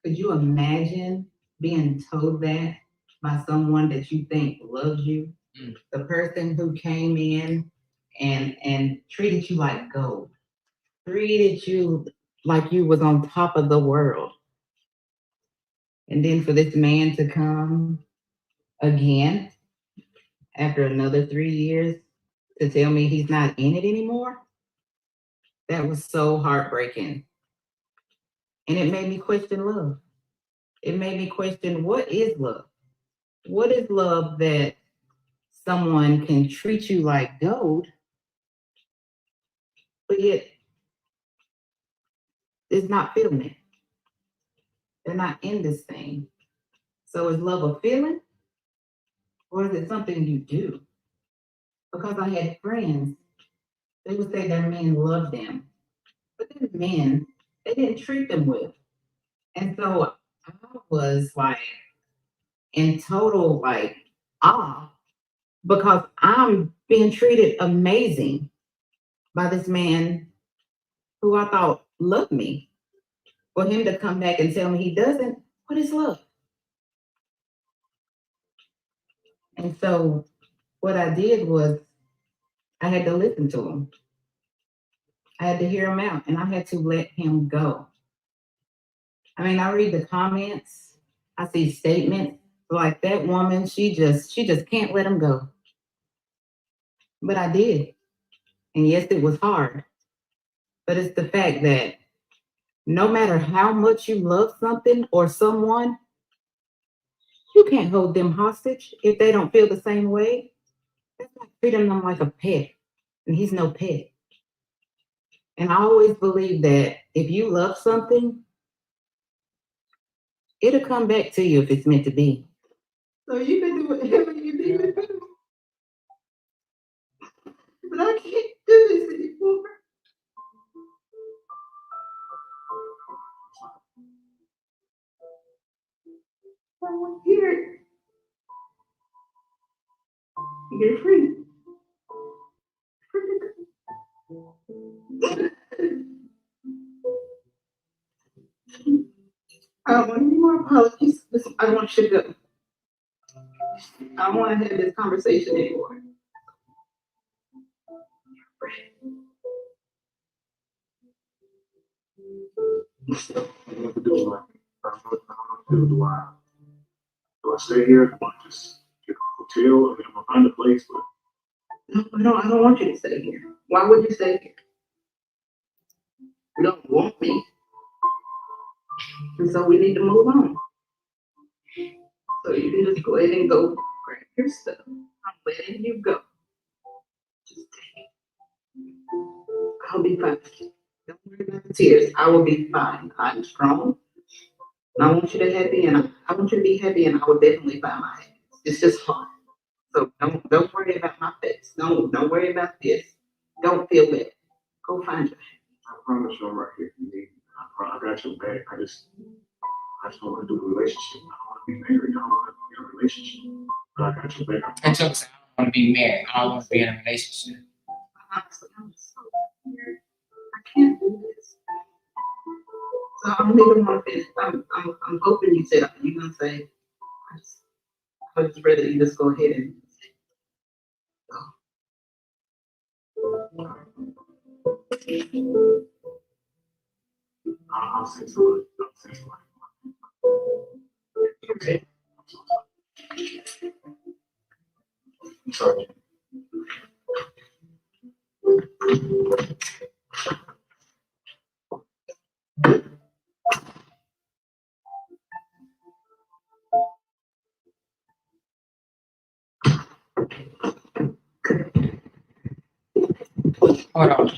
Could you imagine being told that by someone that you think loves you? Mm. The person who came in and treated you like gold, treated you like you was on top of the world. And then for this man to come again after another 3 years to tell me he's not in it anymore, that was so heartbreaking. And it made me question love. It made me question, what is love? What is love that someone can treat you like gold, but yet is not feeling it? They're not in this thing. So is love a feeling or is it something you do? Because I had friends, they would say their men loved them, but then men, they didn't treat them well. And so I was like in total like awe because I'm being treated amazing by this man who I thought loved me. For him to come back and tell me he doesn't, what is love? And so what I did was I had to listen to him. I had to hear him out and I had to let him go. I mean, I read the comments, I see statements like that woman, she just can't let him go. But I did. And yes, it was hard. But it's the fact that no matter how much you love something or someone, you can't hold them hostage if they don't feel the same way. That's like treating them like a pet, and he's no pet. And I always believe that if you love something, it'll come back to you if it's meant to be. So you can do whatever you need to do. But I can't do this anymore. I want to hear it. You're free. I don't want any more apologies. I want you to go. I don't want to have this conversation anymore. Do I stay here? Do I just get a hotel? I mean, I'm gonna find a place, but No, I don't want you to stay here. Why would you stay here? You don't want me. And so we need to move on. So you can just go ahead and go grab your stuff. I'm letting you go. Just take it. I'll be fine. Don't worry about the tears. I will be fine. I'm strong. And I want you to happy, and I want you to be happy, and I will definitely buy my happiness. It's just hard. So don't worry about my face. Don't worry about this. Don't feel it. Go find your I promise you, I'm right here if you need me. I got your back. I just don't want to do a relationship. I don't want to be married. I don't want to be in a relationship. But I got your back. And so I don't want to be married. I don't want to be in a relationship. honestly. I'm so tired. I can't do this. So I don't even want to finish. I'm hoping you said you're gonna say. I would just rather you just go ahead and. I'll say something. I'll say something. Okay. I'm sorry. Hold on.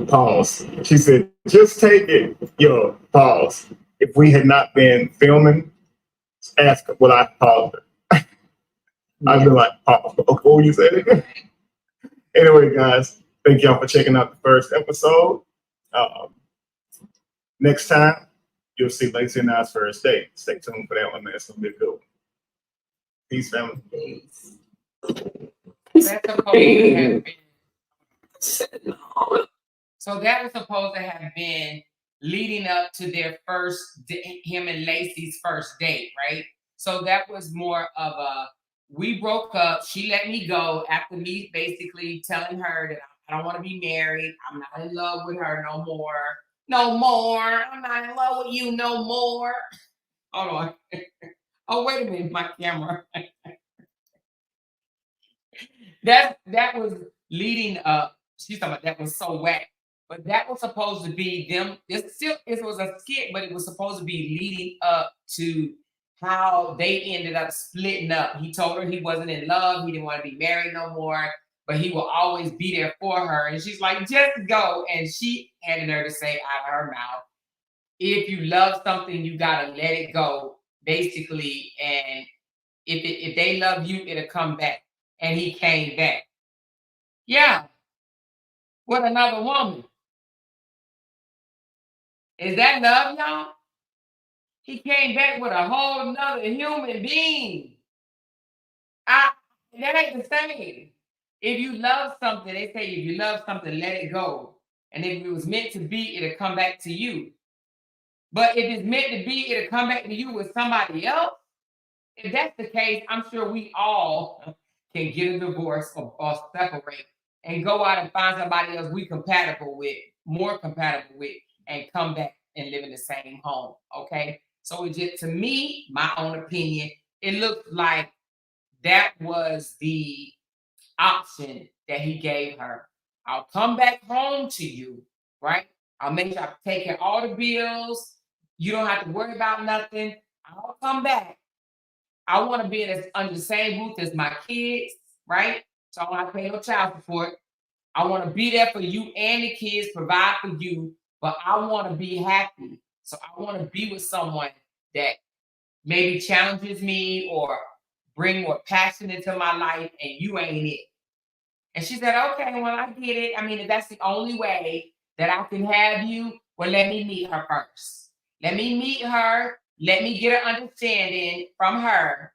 Pause. She said, just take it. Yo, pause. If we had not been filming, ask what I called her. I'd be like, pause. What were you saying? Anyway, guys, thank y'all for checking out the first episode. Next time, you'll see Lacey and I's first date. Stay tuned for that one, man. It's going to be a good one. Peace, family. Peace. That's supposed to have been. So that was supposed to have been leading up to their him and Lacey's first date, right? So that was more of we broke up. She let me go after me basically telling her that I don't want to be married. I'm not in love with her no more. No more. I'm not in love with you no more. Hold on. Oh, wait a minute, my camera. that was leading up. She's talking about that was so whack. But that was supposed to be them. It was a skit, but it was supposed to be leading up to how they ended up splitting up. He told her he wasn't in love, he didn't want to be married no more, but he will always be there for her. And she's like, just go. And she handed her to say out of her mouth, if you love something, you gotta let it go, basically. And if they love you, it'll come back. And he came back. Yeah, with another woman. Is that love, y'all? He came back with a whole nother human being. That ain't the same. If you love something, they say if you love something, let it go. And if it was meant to be, it'll come back to you. But if it's meant to be, it'll come back to you with somebody else. If that's the case, I'm sure we all can get a divorce or separate and go out and find somebody else we compatible with, more compatible with, and come back and live in the same home. Okay. So it just, to me, my own opinion, it looked like that was the option that he gave her. I'll come back home to you, right? I'll make sure I take care of all the bills. You don't have to worry about nothing. I'll come back. I want to be under the same roof as my kids, right? So I don't have to pay no child support. I want to be there for you and the kids, provide for you, but I want to be happy. So I want to be with someone that maybe challenges me or bring more passion into my life, and you ain't it. And she said, okay, well, I get it. I mean, if that's the only way that I can have you, well, let me meet her first. Let me meet her. Let me get an understanding from her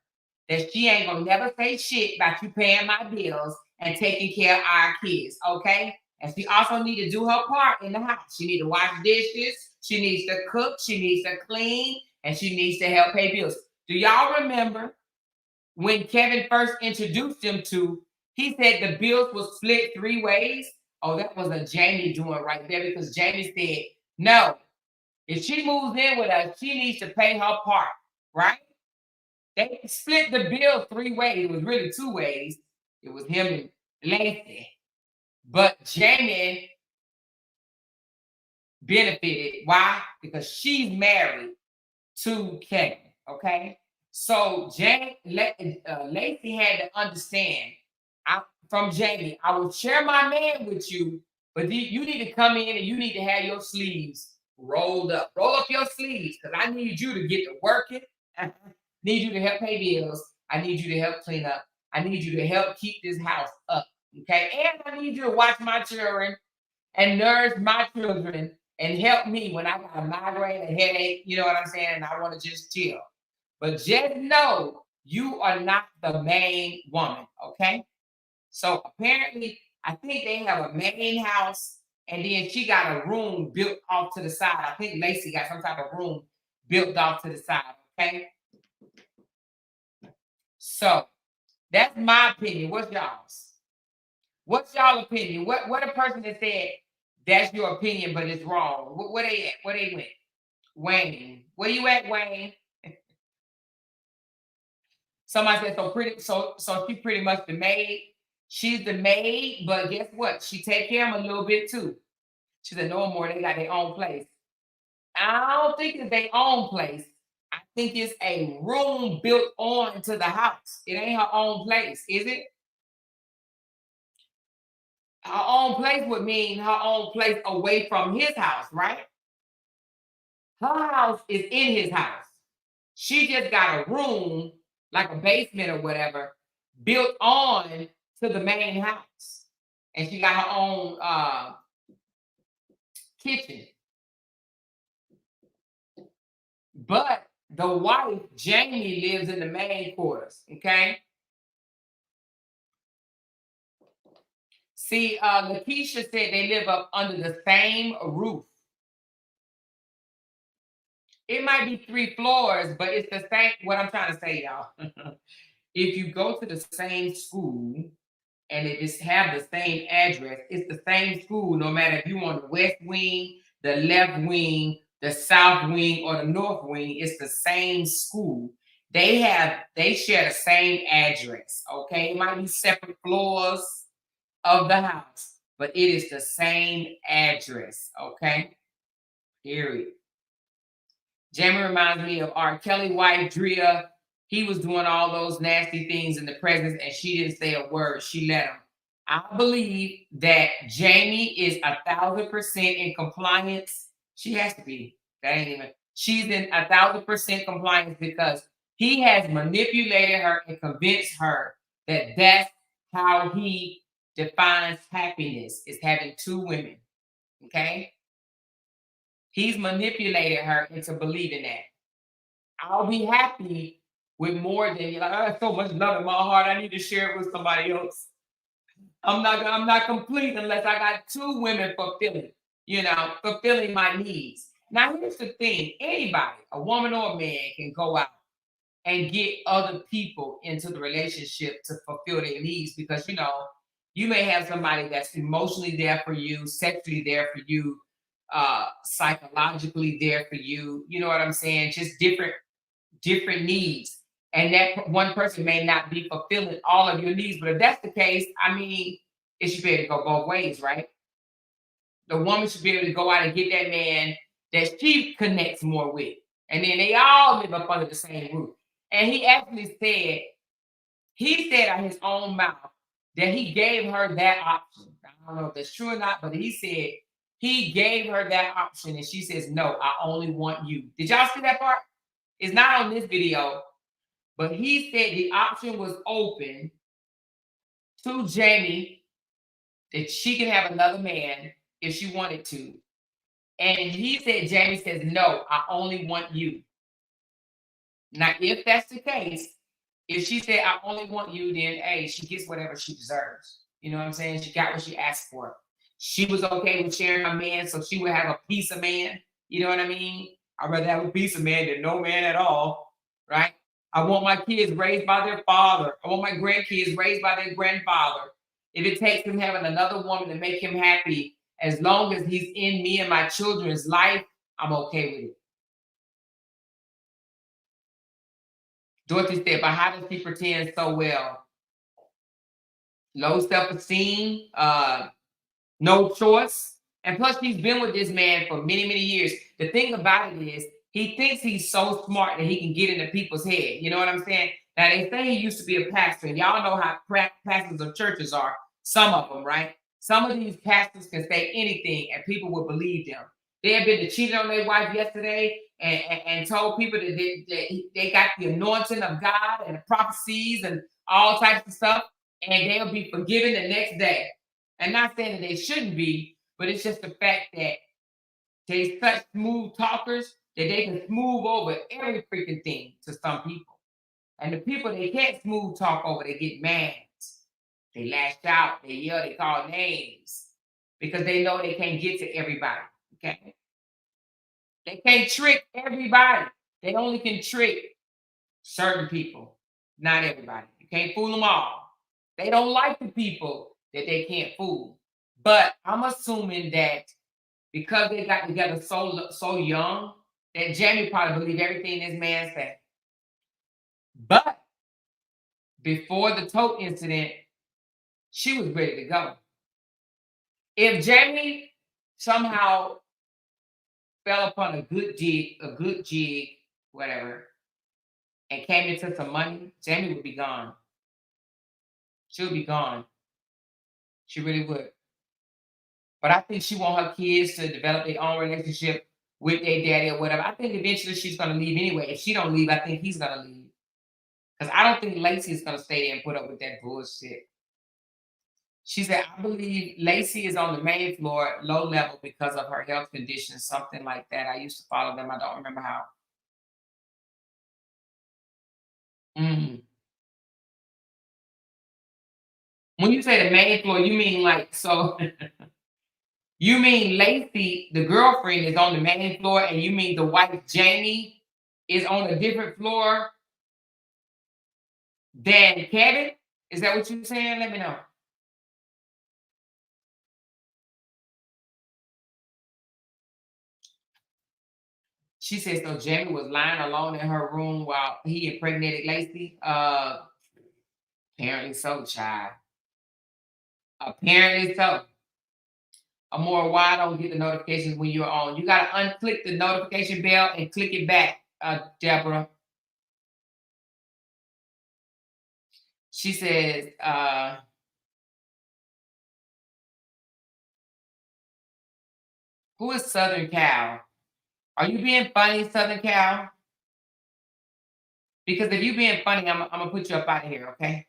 that she ain't gonna never say shit about you paying my bills and taking care of our kids, okay? And she also need to do her part in the house. She need to wash dishes. She needs to cook. She needs to clean. And she needs to help pay bills. Do y'all remember when Kevin first introduced him to, he said the bills was split 3 ways? Oh, that was a Jamie doing right there, because Jamie said, no, if she moves in with us, she needs to pay her part, right? They split the bill 3 ways. It was really 2 ways. It was him and Lacey. But Jamie benefited. Why? Because she's married to Kevin, Okay. So Lacey had to understand from Jamie, I will share my man with you, but you need to come in and you need to have your sleeves rolled up. Roll up your sleeves because I need you to get to working. I need you to help pay bills. I need you to help clean up. I need you to help keep this house up. Okay. And I need you to watch my children and nourish my children and help me when I got a migraine, a headache, you know what I'm saying? And I want to just chill. But just know you are not the main woman, okay? So apparently, I think they have a main house, and then she got a room built off to the side. I think Lacey got some type of room built off to the side, okay? So that's my opinion. What's y'all's? What's y'all opinion? What a person that said that's your opinion, but it's wrong. Where they at? Where they went? Wayne. Where you at, Wayne? Somebody said so she pretty much the maid. She's the maid, but guess what? She take care of him a little bit too. She said, no more, they got their own place. I don't think it's their own place. I think it's a room built on to the house. It ain't her own place, is it? Her own place would mean her own place away from his house, right? Her house is in his house. She just got a room, like a basement or whatever, built on to the main house. And she got her own kitchen. But the wife, Jamie, lives in the main quarters, okay? See, Lakeisha said they live up under the same roof. It might be 3 floors, but it's the same. What I'm trying to say, y'all, if you go to the same school and it just have the same address, it's the same school, no matter if you on the west wing, the left wing, the south wing, or the north wing, it's the same school. They share the same address, okay? It might be separate floors of the house, but it is the same address, okay? Period. Jamie reminds me of R. Kelly wife, Drea. He was doing all those nasty things in the presence, and she didn't say a word. She let him. I believe that Jamie is 1,000% in compliance. She has to be. That ain't even. She's in 1,000% compliance because he has manipulated her and convinced her that that's how he defines happiness, is having 2 women. Okay? He's manipulated her into believing that. I'll be happy with more than you're like, I have so much love in my heart. I need to share it with somebody else. I'm not complete unless I got 2 women fulfilling my needs. Now, here's the thing: anybody, a woman or a man, can go out and get other people into the relationship to fulfill their needs because you may have somebody that's emotionally there for you, sexually there for you, psychologically there for you. You know what I'm saying? Just different needs. And that one person may not be fulfilling all of your needs. But if that's the case, I mean, it should be able to go both ways, right? The woman should be able to go out and get that man that she connects more with. And then they all live up under the same roof. And he actually said out his own mouth that he gave her that option. I don't know if that's true or not, but he said he gave her that option. And she says, no, I only want you. Did y'all see that part? It's not on this video, but he said the option was open to Jamie that she can have another man if she wanted to. And he said, Jamie says, no, I only want you. Now, if that's the case, if she said, I only want you, then, hey, she gets whatever she deserves. You know what I'm saying? She got what she asked for. She was okay with sharing a man, so she would have a piece of man. You know what I mean? I'd rather have a piece of man than no man at all, right? I want my kids raised by their father. I want my grandkids raised by their grandfather. If it takes him having another woman to make him happy, as long as he's in me and my children's life, I'm okay with it. Dorothy said, but how does she pretend so well? Low self-esteem, no choice. And plus, she's been with this man for many, many years. The thing about it is, He thinks he's so smart that he can get into people's head. You know what I'm saying? Now they say he used to be a pastor. And y'all know how pastors of churches are. Some of them, right? Some of these pastors can say anything and people will believe them. They have been cheated on their wife yesterday and told people that they got the anointing of God and the prophecies and all types of stuff, and they'll be forgiven the next day. And not saying that they shouldn't be, but it's just the fact that they such smooth talkers that they can smooth over every freaking thing to some people. And the people they can't smooth talk over, they get mad. They lash out, they yell, they call names because they know they can't get to everybody. Okay. They can't trick everybody. They only can trick certain people, not everybody. You can't fool them all. They don't like the people that they can't fool. But I'm assuming that because they got together so young, that Jamie probably believed everything this man said. But before the tote incident, she was ready to go. If Jamie somehow fell upon a good jig, whatever, and came into some money, Jamie would be gone. She would be gone. She really would. But I think she want her kids to develop their own relationship with their daddy or whatever. I think eventually she's gonna leave anyway. If she don't leave, I think he's gonna leave. Because I don't think Lacey is gonna stay there and put up with that bullshit. She said, I believe Lacey is on the main floor, low level, because of her health conditions, something like that. I used to follow them. I don't remember how. Mm. When you say the main floor, you mean like, so you mean Lacey, the girlfriend, is on the main floor, and you mean the wife, Jamie, is on a different floor than Kevin? Is that what you're saying? Let me know. She said, so Jamie was lying alone in her room while he impregnated Lacey? Apparently so, child. Apparently so. Amore, why I don't get the notifications when you're on? You got to unclick the notification bell and click it back, Deborah. She says, who is Southern Cal? Are you being funny, Southern Cal? Because if you're being funny, I'm going to put you up out of here, okay?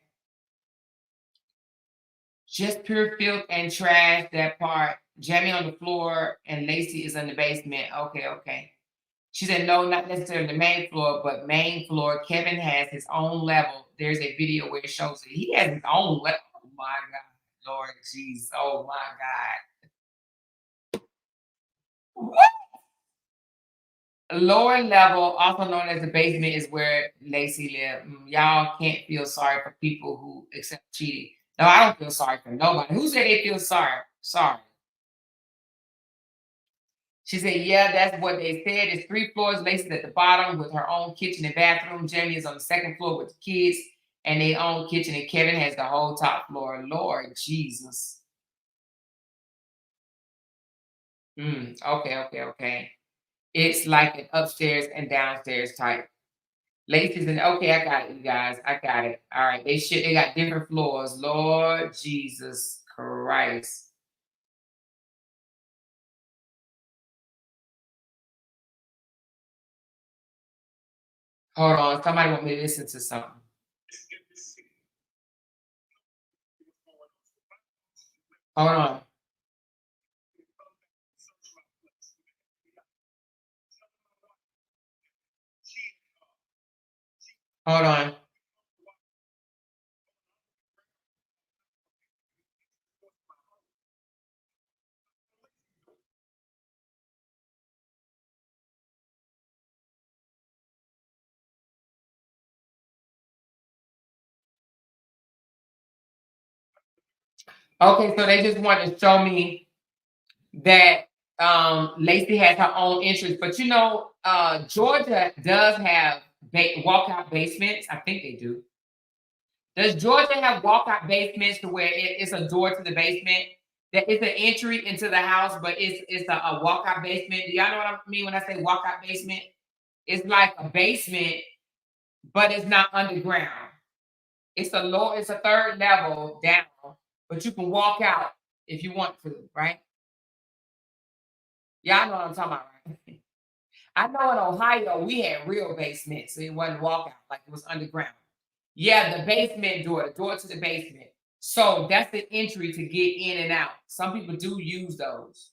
Just pure filth and trash, that part. Jamie on the floor and Lacey is in the basement. Okay. She said, no, not necessarily the main floor, but main floor. Kevin has his own level. There's a video where it shows it. He has his own level. Oh my God, Lord jeez. Oh my God. What? Lower level, also known as the basement, is where Lacey lived. Y'all can't feel sorry for people who accept cheating. No, I don't feel sorry for nobody. Who said they feel sorry? Sorry. She said, yeah, that's what they said. It's 3 floors. Lacey's at the bottom with her own kitchen and bathroom. Jamie is on the second floor with the kids and their own kitchen. And Kevin has the whole top floor. Lord Jesus. Okay. It's like an upstairs and downstairs type. Lacey's in, okay, I got it, you guys. I got it. All right. They got different floors. Lord Jesus Christ. Hold on. Somebody want me to listen to something. Hold on. Hold on. Okay, so they just want to show me that Lacey has her own interest, but Georgia does have walkout basements. I think they do. Does Georgia have walkout basements to where it's a door to the basement? That it's an entry into the house, but it's a walkout basement. Do y'all know what I mean when I say walkout basement? It's like a basement, but it's not underground. It's a third level down, but you can walk out if you want to, right? Y'all know what I'm talking about, right? I know in Ohio we had real basements, so it wasn't walkout, like it was underground. Yeah, the basement door, the door to the basement. So that's the entry to get in and out. Some people do use those.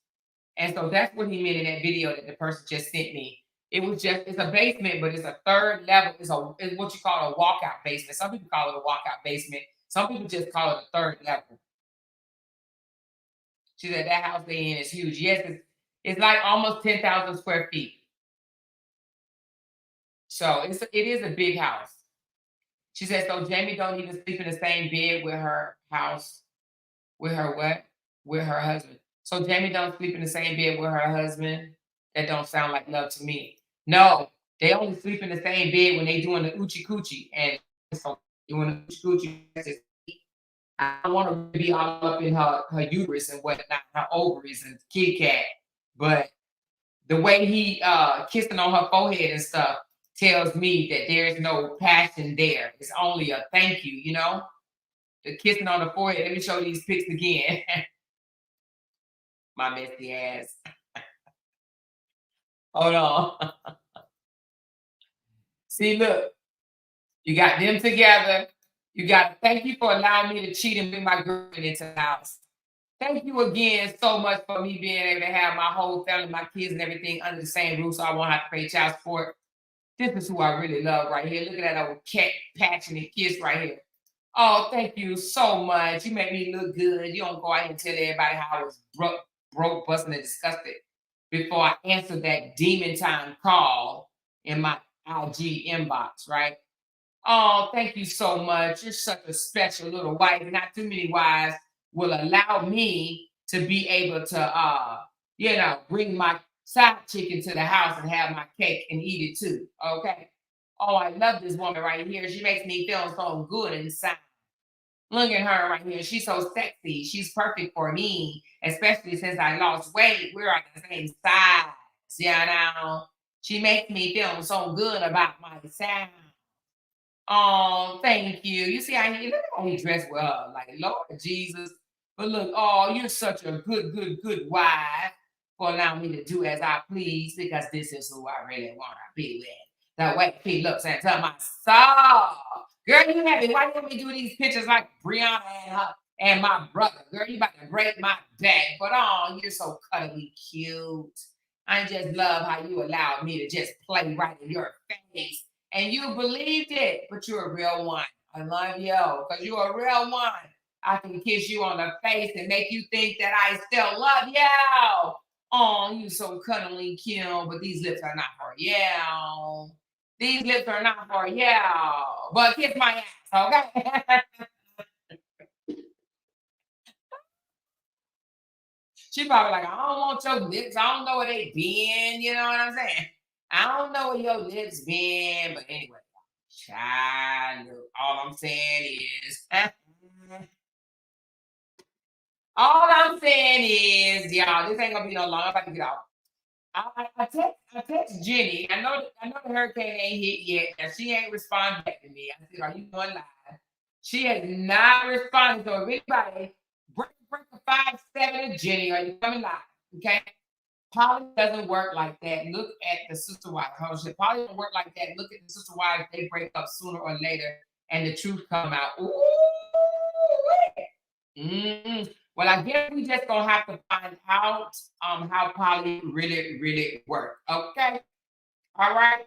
And so that's what he meant in that video that the person just sent me. It's a basement, but it's a third level. It's what you call a walkout basement. Some people call it a walkout basement. Some people just call it a third level. She said that house they in is huge. Yes, it's like almost 10,000 square feet. So it is a big house. She said, so Jamie don't even sleep in the same bed with her house, with her what? With her husband. So Jamie don't sleep in the same bed with her husband. That don't sound like love to me. No, they only sleep in the same bed when they doing the oochie coochie. And so doing the oochie coochie, I don't want to be all up in her uterus and whatnot, her ovaries and Kit Kat. But the way he kissing on her forehead and stuff tells me that there is no passion there. It's only a thank you, you know? The kissing on the forehead. Let me show these pics again. My messy ass. Hold on. See, look, you got them together. You got thank you for allowing me to cheat and bring my girlfriend into the house. Thank you again so much for me being able to have my whole family, my kids, and everything under the same roof so I won't have to pay child support. This is who I really love right here. Look at that old cat passionate kiss right here. Oh, thank you so much. You make me look good. You don't go out here and tell everybody how I was broke, busting, and disgusted before I answered that demon time call in my IG inbox, right? Oh, thank you so much. You're such a special little wife. Not too many wives will allow me to be able to bring my side chick into the house and have my cake and eat it too. Okay. Oh, I love this woman right here. She makes me feel so good inside. Look at her right here. She's so sexy. She's perfect for me, especially since I lost weight. We're on the same size. Yeah, now she makes me feel so good about myself. Oh, thank you. You see, look at how he dressed well. Like, Lord Jesus. But look, oh, you're such a good wife for allowing me to do as I please because this is who I really want to be with. The way he looks into my soul. Girl, you happy? Why don't we do these pictures like Brianna and my brother? Girl, you about to break my back. But oh, you're so cuddly cute. I just love how you allowed me to just play right in your face. And you believed it, but you're a real one. I love you because you're a real one. I can kiss you on the face and make you think that I still love you. Oh, you so cuddly cute, but these lips are not for you. These lips are not for you. But kiss my ass, okay? She probably like, I don't want your lips. I don't know where they been. You know what I'm saying? I don't know where your lips been. But anyway, child, look, all I'm saying is, y'all, this ain't gonna be no long. I'm about to get off. I text Jenny. I know the hurricane ain't hit yet, and she ain't responded back to me. I said, "Are you going live?" She has not responded. So if anybody break the 5-7 of Jenny, are you coming live? Okay. Poly doesn't work like that. Look at the sister wives. Poly doesn't work like that. Look at the sister wives. They break up sooner or later, and the truth come out. Ooh. Well, I guess we just gonna have to find out how Polly really work. Okay. All right.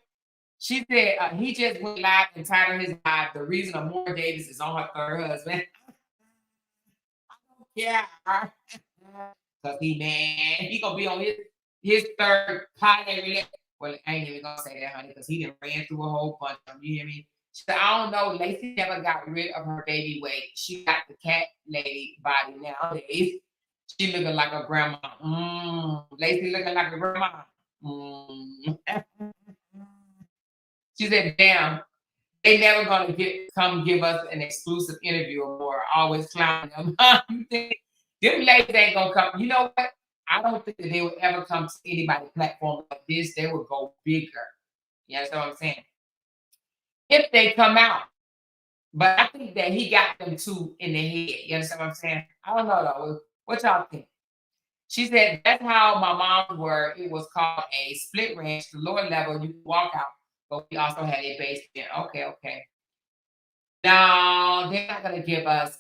She said he just went live and titled his live. The reason Amora Davis is on her third husband. Yeah. Cause he gonna be on his third Polly. Well, I ain't even gonna say that, honey, because he done ran through a whole bunch of them. You hear me? She said, I don't know. Lacey never got rid of her baby weight. She got the cat lady body nowadays. She looking like a grandma. Lacey looking like a grandma. She said, damn, they never gonna come give us an exclusive interview or more. Always clowning them. You think them ladies ain't gonna come? You know what? I don't think that they would ever come to anybody's platform like this. They would go bigger. You understand what I'm saying? If they come out. But I think that he got them two in the head. You understand what I'm saying? I don't know though. What y'all think? She said that's how my moms were. It was called a split ranch. The lower level, you can walk out, but we also had a basement. Okay, okay. No, they're not gonna give us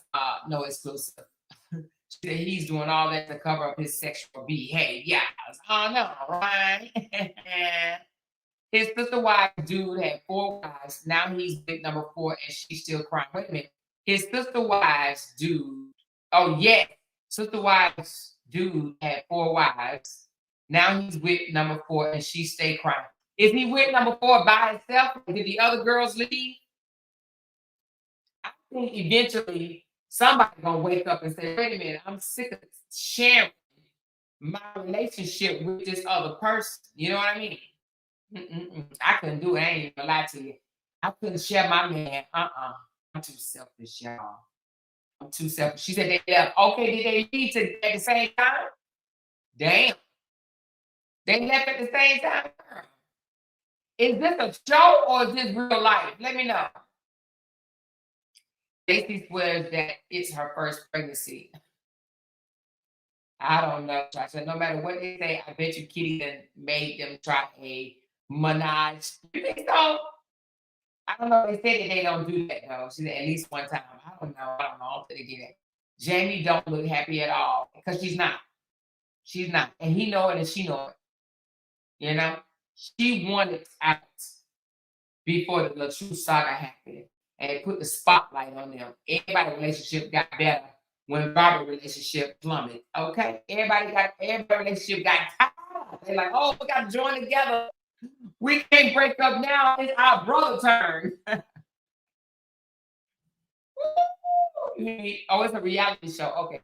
no exclusive. She said he's doing all that to cover up his sexual behavior. Oh no, right? His sister wives dude had 4 wives. Now he's big number 4 and she's still crying. Wait a minute. His sister wives dude. Oh yeah. Sister wives dude had 4 wives. Now he's with number 4 and she stay crying. Is he with number 4 by himself? Did the other girls leave? I think eventually somebody gonna wake up and say, wait a minute, I'm sick of sharing my relationship with this other person. You know what I mean? I couldn't do it. I ain't even gonna lie to you. I couldn't share my man. I'm too selfish, y'all. I'm too selfish. She said they left. Okay, did they leave at the same time? Damn. They left at the same time. Is this a show or is this real life? Let me know. Stacey swears that it's her first pregnancy. I don't know. I said, no matter what they say, I bet you Kitty done made them try a menage. You think so? I don't know. They said that they don't do that though. She said at least one time. I don't know. I don't know if they did that. Jamie don't look happy at all because she's not. She's not, and he know it, and she know it. You know, she wanted out before the Latruth saga happened, and it put the spotlight on them. Everybody's relationship got better when Robert's relationship plummeted. Okay, every relationship got tired. They're like, oh, we got to join together. We can't break up now. It's our brother turn. Oh, it's a reality show. Okay.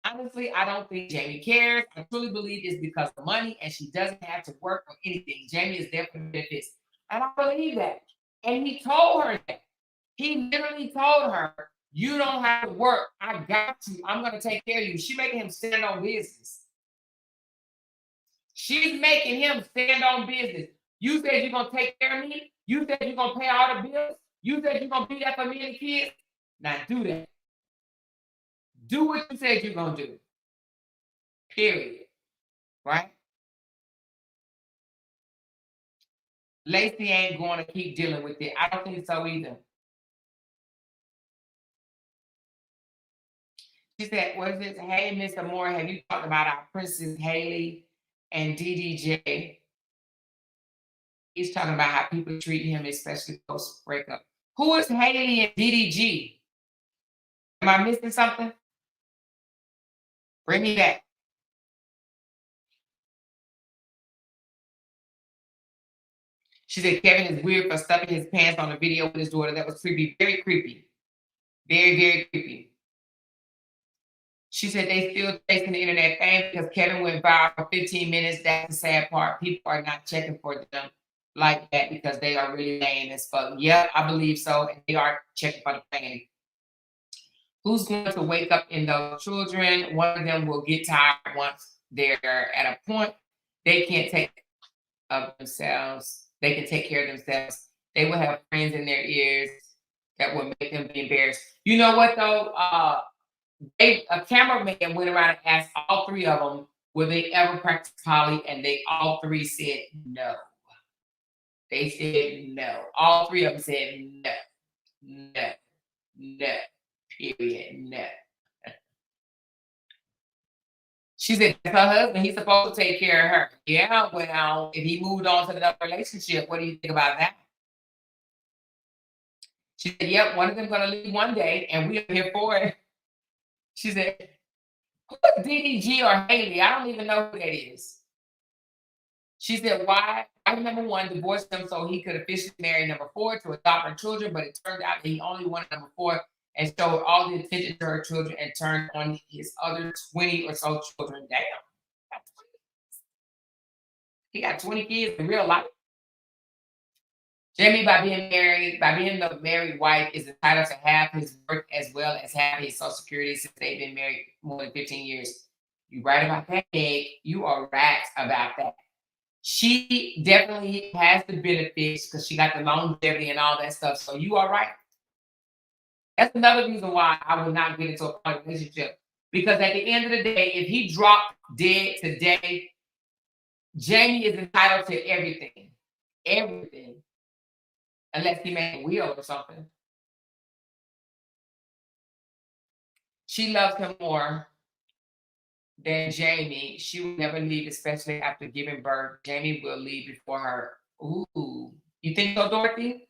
Honestly, I don't think Jamie cares. I truly believe it's because of money and she doesn't have to work on anything. Jamie is there for benefits. And I believe that. And he told her that. He literally told her, you don't have to work. I got you. I'm going to take care of you. She's making him stand on business. She's making him stand on business. You said you're going to take care of me. You said you're going to pay all the bills. You said you're going to be there for me and the kids. Now do that. Do what you said you're going to do. Period. Right? Lacey ain't going to keep dealing with it. I don't think so either. She said, what is it? Hey, Mr. Moore, have you talked about our Princess Haley and DDJ? He's talking about how people treat him, especially post breakup. Who is Haley and DDG? Am I missing something? Bring me back. She said Kevin is weird for stuffing his pants on a video with his daughter. That was creepy. Very creepy. Very, very creepy. She said they still chasing the internet fame because Kevin went viral for 15 minutes. That's the sad part. People are not checking for them like that because they are really lame as fuck. Yeah, I believe so. And they are checking for the fame. Who's going to wake up in those children? One of them will get tired once they're at a point. They can't take of themselves. They can take care of themselves. They will have friends in their ears that will make them be embarrassed. You know what though? A cameraman went around and asked all 3 of them, will they ever practice poly? And they all 3 said no. They said no. All 3 of them said no. No. No. Period. No. She said, that's her husband. He's supposed to take care of her. Yeah, well, if he moved on to another relationship, what do you think about that? She said, yep, one of them's going to leave one day, and we are here for it. She said, who is DDG or Haley? I don't even know who that is. She said, why? Number 1 divorced him so he could officially marry number 4 to adopt her children, but it turned out that he only wanted number 4 and showed all the attention to her children and turned on his other 20 or so children. Damn. He got 20 kids in real life. Jamie, by being the married wife, is entitled to half his work as well as half his Social Security since they've been married more than 15 years. You right about that, Meg. You are right about that. She definitely has the benefits because she got the longevity and all that stuff. So you all right? That's another reason why I would not get into a poly relationship. Because at the end of the day, if he dropped dead today, Jamie is entitled to everything. Everything. Unless he made a will or something. She loves him more than Jamie. She will never leave, especially after giving birth. Jamie will leave before her. Ooh. You think so, Dorothy?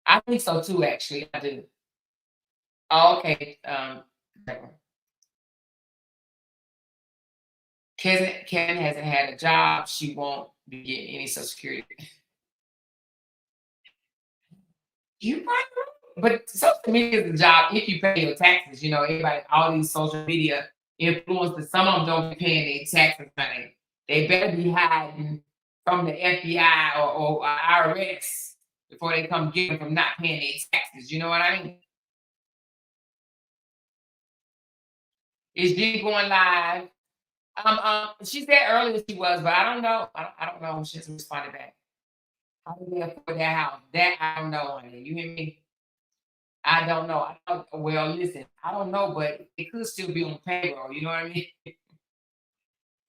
I think so too, actually. I do. Oh, okay. Kevin hasn't had a job. She won't be getting any Social Security. You right. But social media is a job if you pay your taxes. You know, everybody, all these social media influencers, some of them don't be paying their taxes money. They better be hiding from the FBI or IRS before they come get them from not paying their taxes. You know what I mean? Is Jenny going live? She said earlier she was, but I don't know. I don't know. She hasn't responded back. How do they afford that house? That I don't know, honey. You hear me? I don't know. Well, listen, I don't know, but it could still be on payroll. You know what I mean?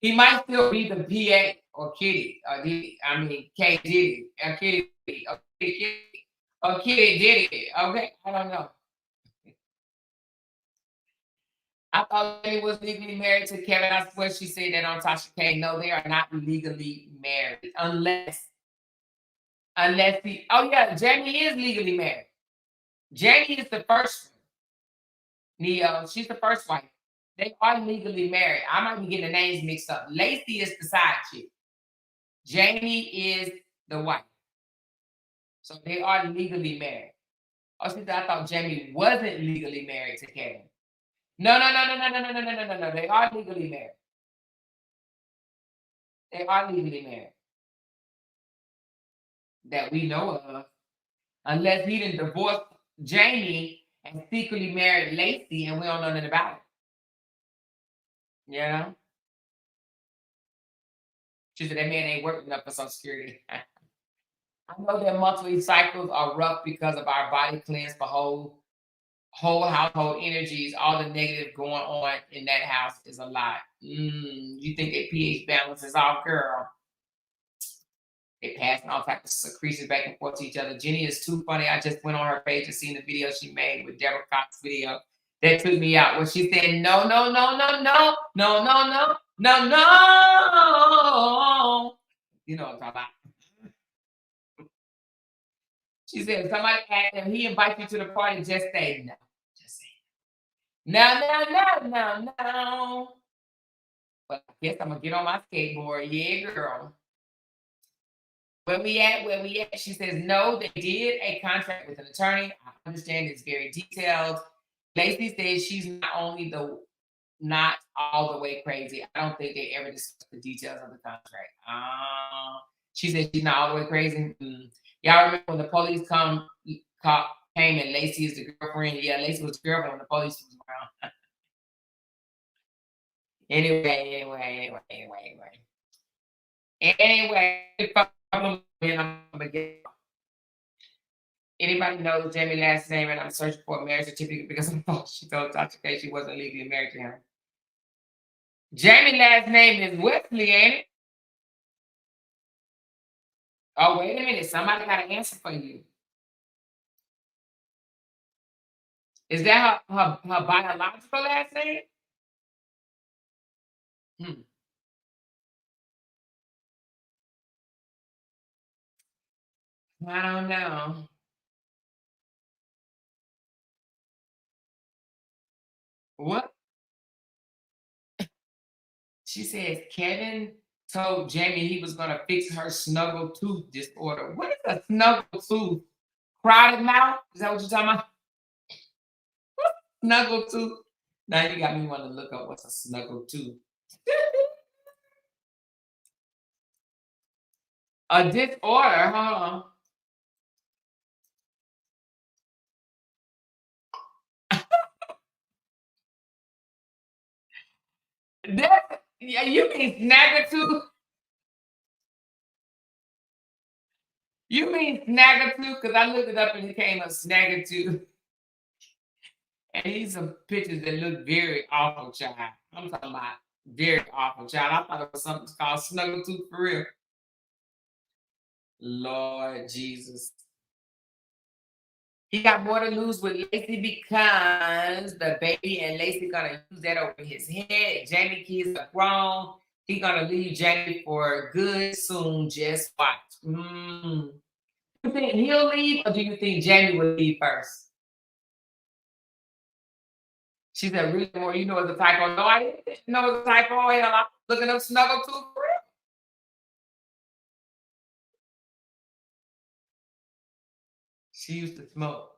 He might still be the PA or Kitty or Diddy. I mean, K Diddy or Kitty or Kitty or Kitty Diddy. Okay, I don't know. I thought Jenny was legally married to Kevin. I swear she said that on Tasha K. No, they are not legally married unless he. Oh yeah, Jamie is legally married. Jamie is the first one. Neo, she's the first wife. They are legally married. I might be getting the names mixed up. Lacey is the side chick. Jamie is the wife. So they are legally married. Oh, she said I thought Jamie wasn't legally married to Kevin. No, no, no, no, no, no, no, no, no, no, no, no. They are legally married. They are legally married. That we know of. Unless he didn't divorce Jamie and secretly married Lacey and we don't know nothing about it. You know? She said that man ain't working enough for Social Security. I know that monthly cycles are rough because of our body cleanse for whole household energies. All the negative going on in that house is a lot. You think that pH balance is off, girl? They passing all types of secretions back and forth to each other. Jenny is too funny. I just went on her page and seen the video she made with Deborah Cox's video. That took me out. When she said, no, no, no, no, no, no, no, no, no, no. You know what I'm talking about. She said, somebody asked him, he invites you to the party, just say no. Just say no. No. But I guess I'm going to get on my skateboard. Yeah, girl. Where we at? She says, no, they did a contract with an attorney. I understand it's very detailed. Lacey says she's not all the way crazy. I don't think they ever discussed the details of the contract. She said she's not all the way crazy. Y'all remember when the police came and Lacey is the girlfriend? Yeah, Lacey was the girlfriend when the police was around. Anyway. Anybody knows Jamie's last name, and I'm searching for a marriage certificate because she told Dr. K she wasn't legally married to him. Jamie's last name is Wesley, ain't it? Oh, wait a minute. Somebody got an answer for you. Is that her biological last name? I don't know. What? She says Kevin told Jamie he was going to fix her snuggle tooth disorder. What is a snuggle tooth? Crowded mouth? Is that what you're talking about? Snuggle tooth? Now you got me want to look up what's a snuggle tooth. A disorder, huh? Yeah, you mean snagger tooth? You mean Snaggertooth? Because I looked it up and it came up Snaggertooth. And these some pictures that look very awful, child. I'm talking about very awful, child. I thought it was something called Snuggletooth for real. Lord Jesus. He got more to lose with Lacey because the baby and Lacey gonna use that over his head. Jamie kids are grown. He gonna leave Jamie for good soon. Just watch. You think he'll leave, or do you think Jamie will leave first? She said, "Really more? You know it's a typo." No, I didn't know it's a typo. Hell, I'm looking up Snuggletooth for real. She used to smoke.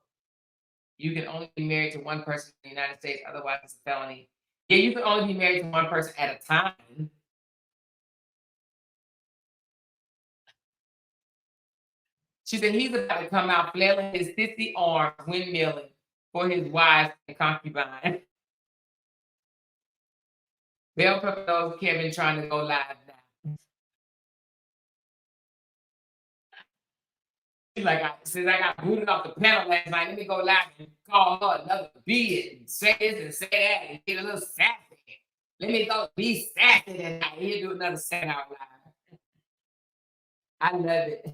You can only be married to one person in the United States, otherwise it's a felony. Yeah, you can only be married to one person at a time. She said he's about to come out flailing his 50 arms, windmilling for his wives and concubine. Bell Pepper knows Kevin trying to go live now. She's like, since I got booted off the panel last night, let me go live and call her another B and say this and say that and get a little sassy. Let me go be sassy tonight. He'll do another set out live. I love it.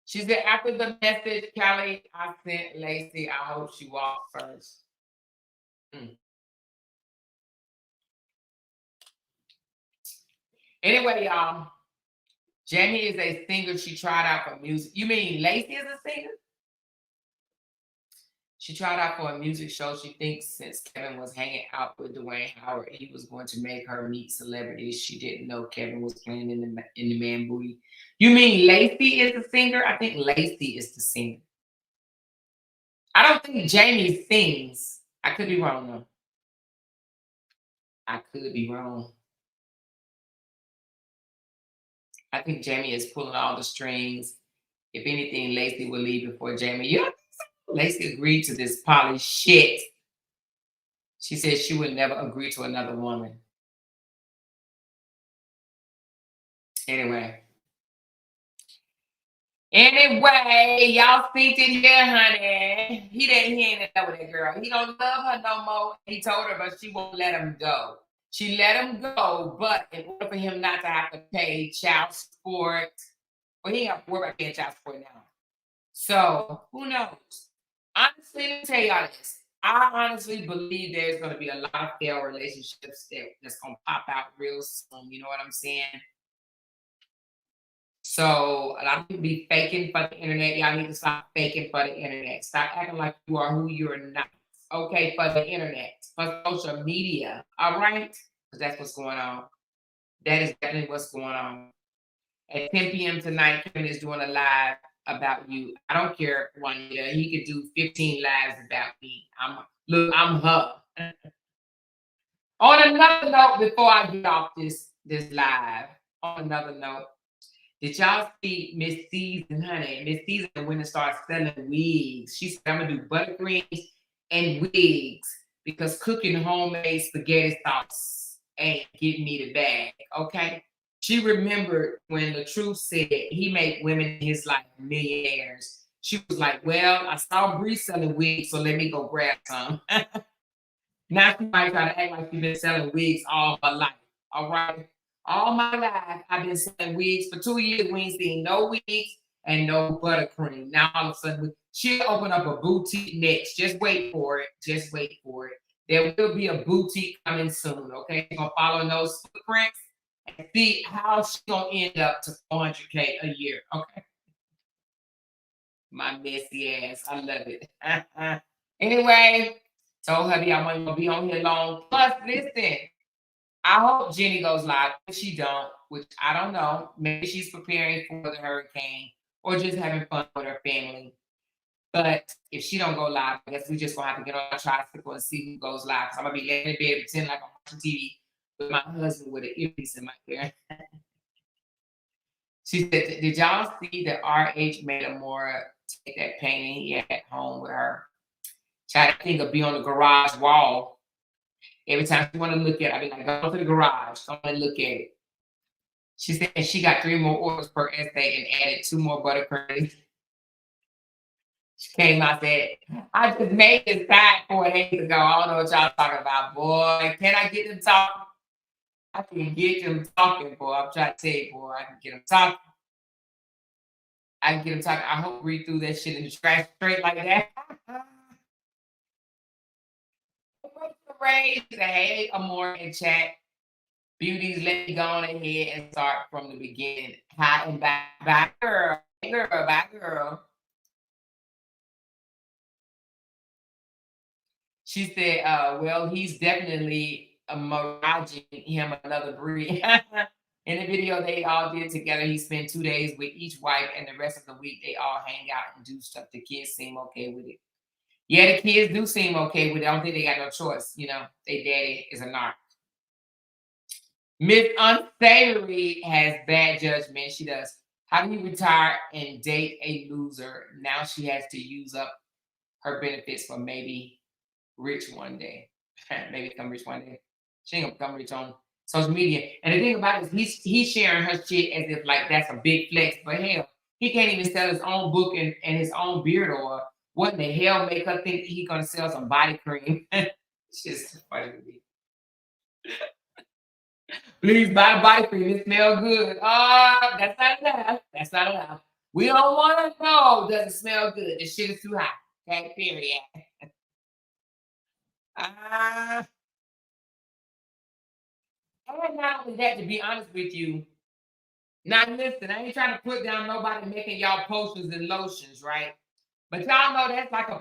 She said, after the message, Kelly, I sent Lacey. I hope she walks first. Anyway, y'all, Jamie is a singer. She tried out for music. You mean Lacey is a singer? She tried out for a music show. She thinks since Kevin was hanging out with Dwayne Howard, he was going to make her meet celebrities. She didn't know Kevin was playing in the man booty. You mean Lacey is the singer? I think Lacey is the singer. I don't think Jamie sings. I could be wrong though. I could be wrong. I think Jamie is pulling all the strings. If anything, Lacey will leave before Jamie. You know, Lacey agreed to this poly shit. She said she would never agree to another woman. Anyway, y'all think it here, honey. He ain't in love with that girl. He don't love her no more. He told her, but she won't let him go. She let him go, but in order for him not to have to pay child support, well, he ain't have to worry about paying child support now. So who knows? Honestly, let me tell y'all this. I honestly believe there's going to be a lot of failed relationships that's going to pop out real soon. You know what I'm saying? So a lot of people be faking for the internet. Y'all need to stop faking for the internet. Stop acting like you are who you're not. Okay, for the internet, for social media. All right? Because that's what's going on. That is definitely what's going on. At 10 p.m. tonight, Kevin is doing a live about you. I don't care, Juanita. He could do 15 lives about me. I'm her. On another note, before I get off this live, on another note, did y'all see Miss Season, honey? Miss Season went and started selling wigs. She said, I'm going to do buttercreams and wigs because cooking homemade spaghetti sauce ain't getting me the bag, okay? She remembered when Latruth said he made women in his life millionaires. She was like, well, I saw Bree selling wigs, so let me go grab some. Now she might try to act like she's been selling wigs all her life, all right? All my life, I've been selling wigs. For 2 years, we ain't seen no wigs and no buttercream. Now, all of a sudden, she'll open up a boutique next. Just wait for it. Just wait for it. There will be a boutique coming soon, okay? She's going to follow those footprints and see how she's going to end up to 400K a year, okay? My messy ass. I love it. Anyway, told her I wasn't going to be on here long. Plus, listen. I hope Jenny goes live. If she don't, which I don't know, maybe she's preparing for the hurricane or just having fun with her family. But if she don't go live, I guess we just gonna have to get on a tricycle and see who goes live. So I'm gonna be laying in bed, pretend like I'm watching TV with my husband with an earpiece in my ear. She said, "Did y'all see that RH made Amora take that painting he had at home with her? Try to think of be on the garage wall." Every time she want to look at it, I be like, go to the garage, go and look at it. She said she got 3 more orders per essay and added 2 more buttercreams. She came out said, I just made this side 4 days ago. I don't know what y'all talking about, boy. Can I get them talking? I can get them talking, boy. I'm trying to tell you, boy. I can get them talking. I can get them talking. I hope read through that shit and scratch straight like that. Ray, hey, Amore in chat. Beauties, let me go on ahead and start from the beginning. Hi and bye, girl. Bye, girl. She said, well, he's definitely miraging him another breed. In the video they all did together, he spent 2 days with each wife, and the rest of the week they all hang out and do stuff. The kids seem okay with it. Yeah, the kids do seem okay with it. I don't think they got no choice. You know, their daddy is a narc. Miss Unsavory has bad judgment. She does. How do you retire and date a loser? Now she has to use up her benefits for maybe rich one day. Maybe become rich one day. She ain't gonna become rich on social media. And the thing about it is he's sharing her shit as if like that's a big flex. But hell, he can't even sell his own book and his own beard oil. What in the hell make her think he's gonna sell some body cream? It's just funny to me. Please buy the body cream. It smells good. That's not enough. That's not enough. We don't want to know does it smell good. This shit is too hot. Okay, period. And not only that, to be honest with you, now listen, I ain't trying to put down nobody making y'all potions and lotions, right? But y'all know that's like a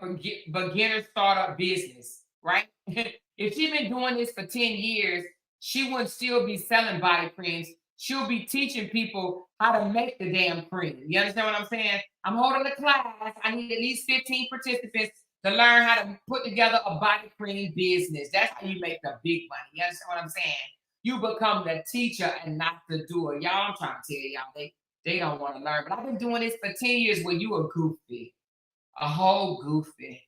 beginner startup business, right? If she's been doing this for 10 years, she wouldn't still be selling body creams. She'll be teaching people how to make the damn cream. You understand what I'm saying? I'm holding a class. I need at least 15 participants to learn how to put together a body cream business. That's how you make the big money. You understand what I'm saying? You become the teacher and not the doer. Y'all, I'm trying to tell y'all, they don't want to learn. But I've been doing this for 10 years when you a goofy. A whole goofy.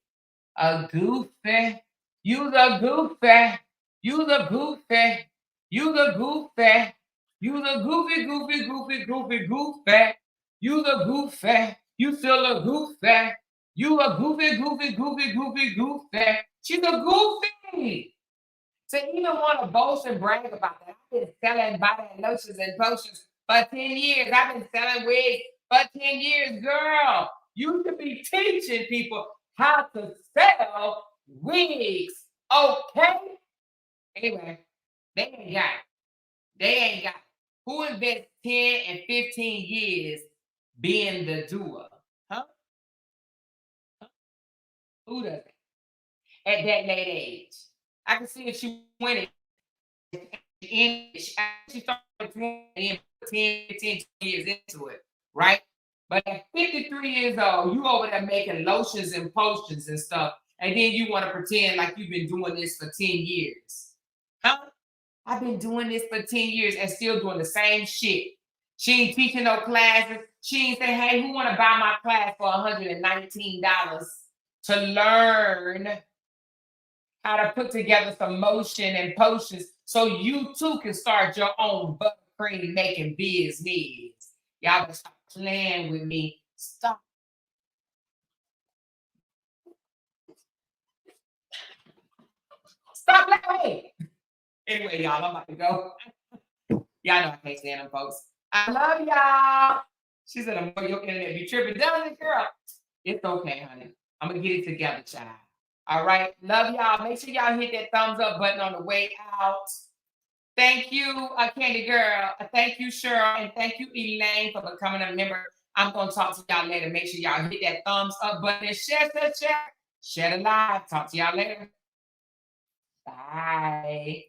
A goofy. You the goofy. You the goofy. You the goofy. You the goofy, goofy, goofy, goofy, goofy. You the goofy. You still a goofy. You a goofy, goofy, goofy, goofy, goofy. She's a goofy. To even want to boast and brag about that. I've been selling body lotions and potions for 10 years. I've been selling wigs for 10 years, girl. You should be teaching people how to sell wigs, okay? Anyway, they ain't got it. They ain't got it. Who invests 10 and 15 years being the doer? Huh? Who does it? At that late age. I can see if she went she started 10, 15 years into it, right? But at 53 years old, you over there making lotions and potions and stuff, and then you want to pretend like you've been doing this for 10 years. Huh? I've been doing this for 10 years and still doing the same shit. She ain't teaching no classes. She ain't saying, hey, who want to buy my class for $119 to learn how to put together some motion and potions so you too can start your own buttercream making business. Y'all better stop playing with me. Stop. Stop playing. Anyway, y'all, I'm about to go. Y'all know I can't stand them folks. I love y'all. She said, I'm your internet be tripping. Doesn't it, girl? It's okay, honey. I'm going to get it together, child. All right. Love y'all. Make sure y'all hit that thumbs up button on the way out. Thank you, Candy Girl. Thank you, Cheryl. And thank you, Elaine, for becoming a member. I'm going to talk to y'all later. Make sure y'all hit that thumbs up button and share. Share the live. Talk to y'all later. Bye.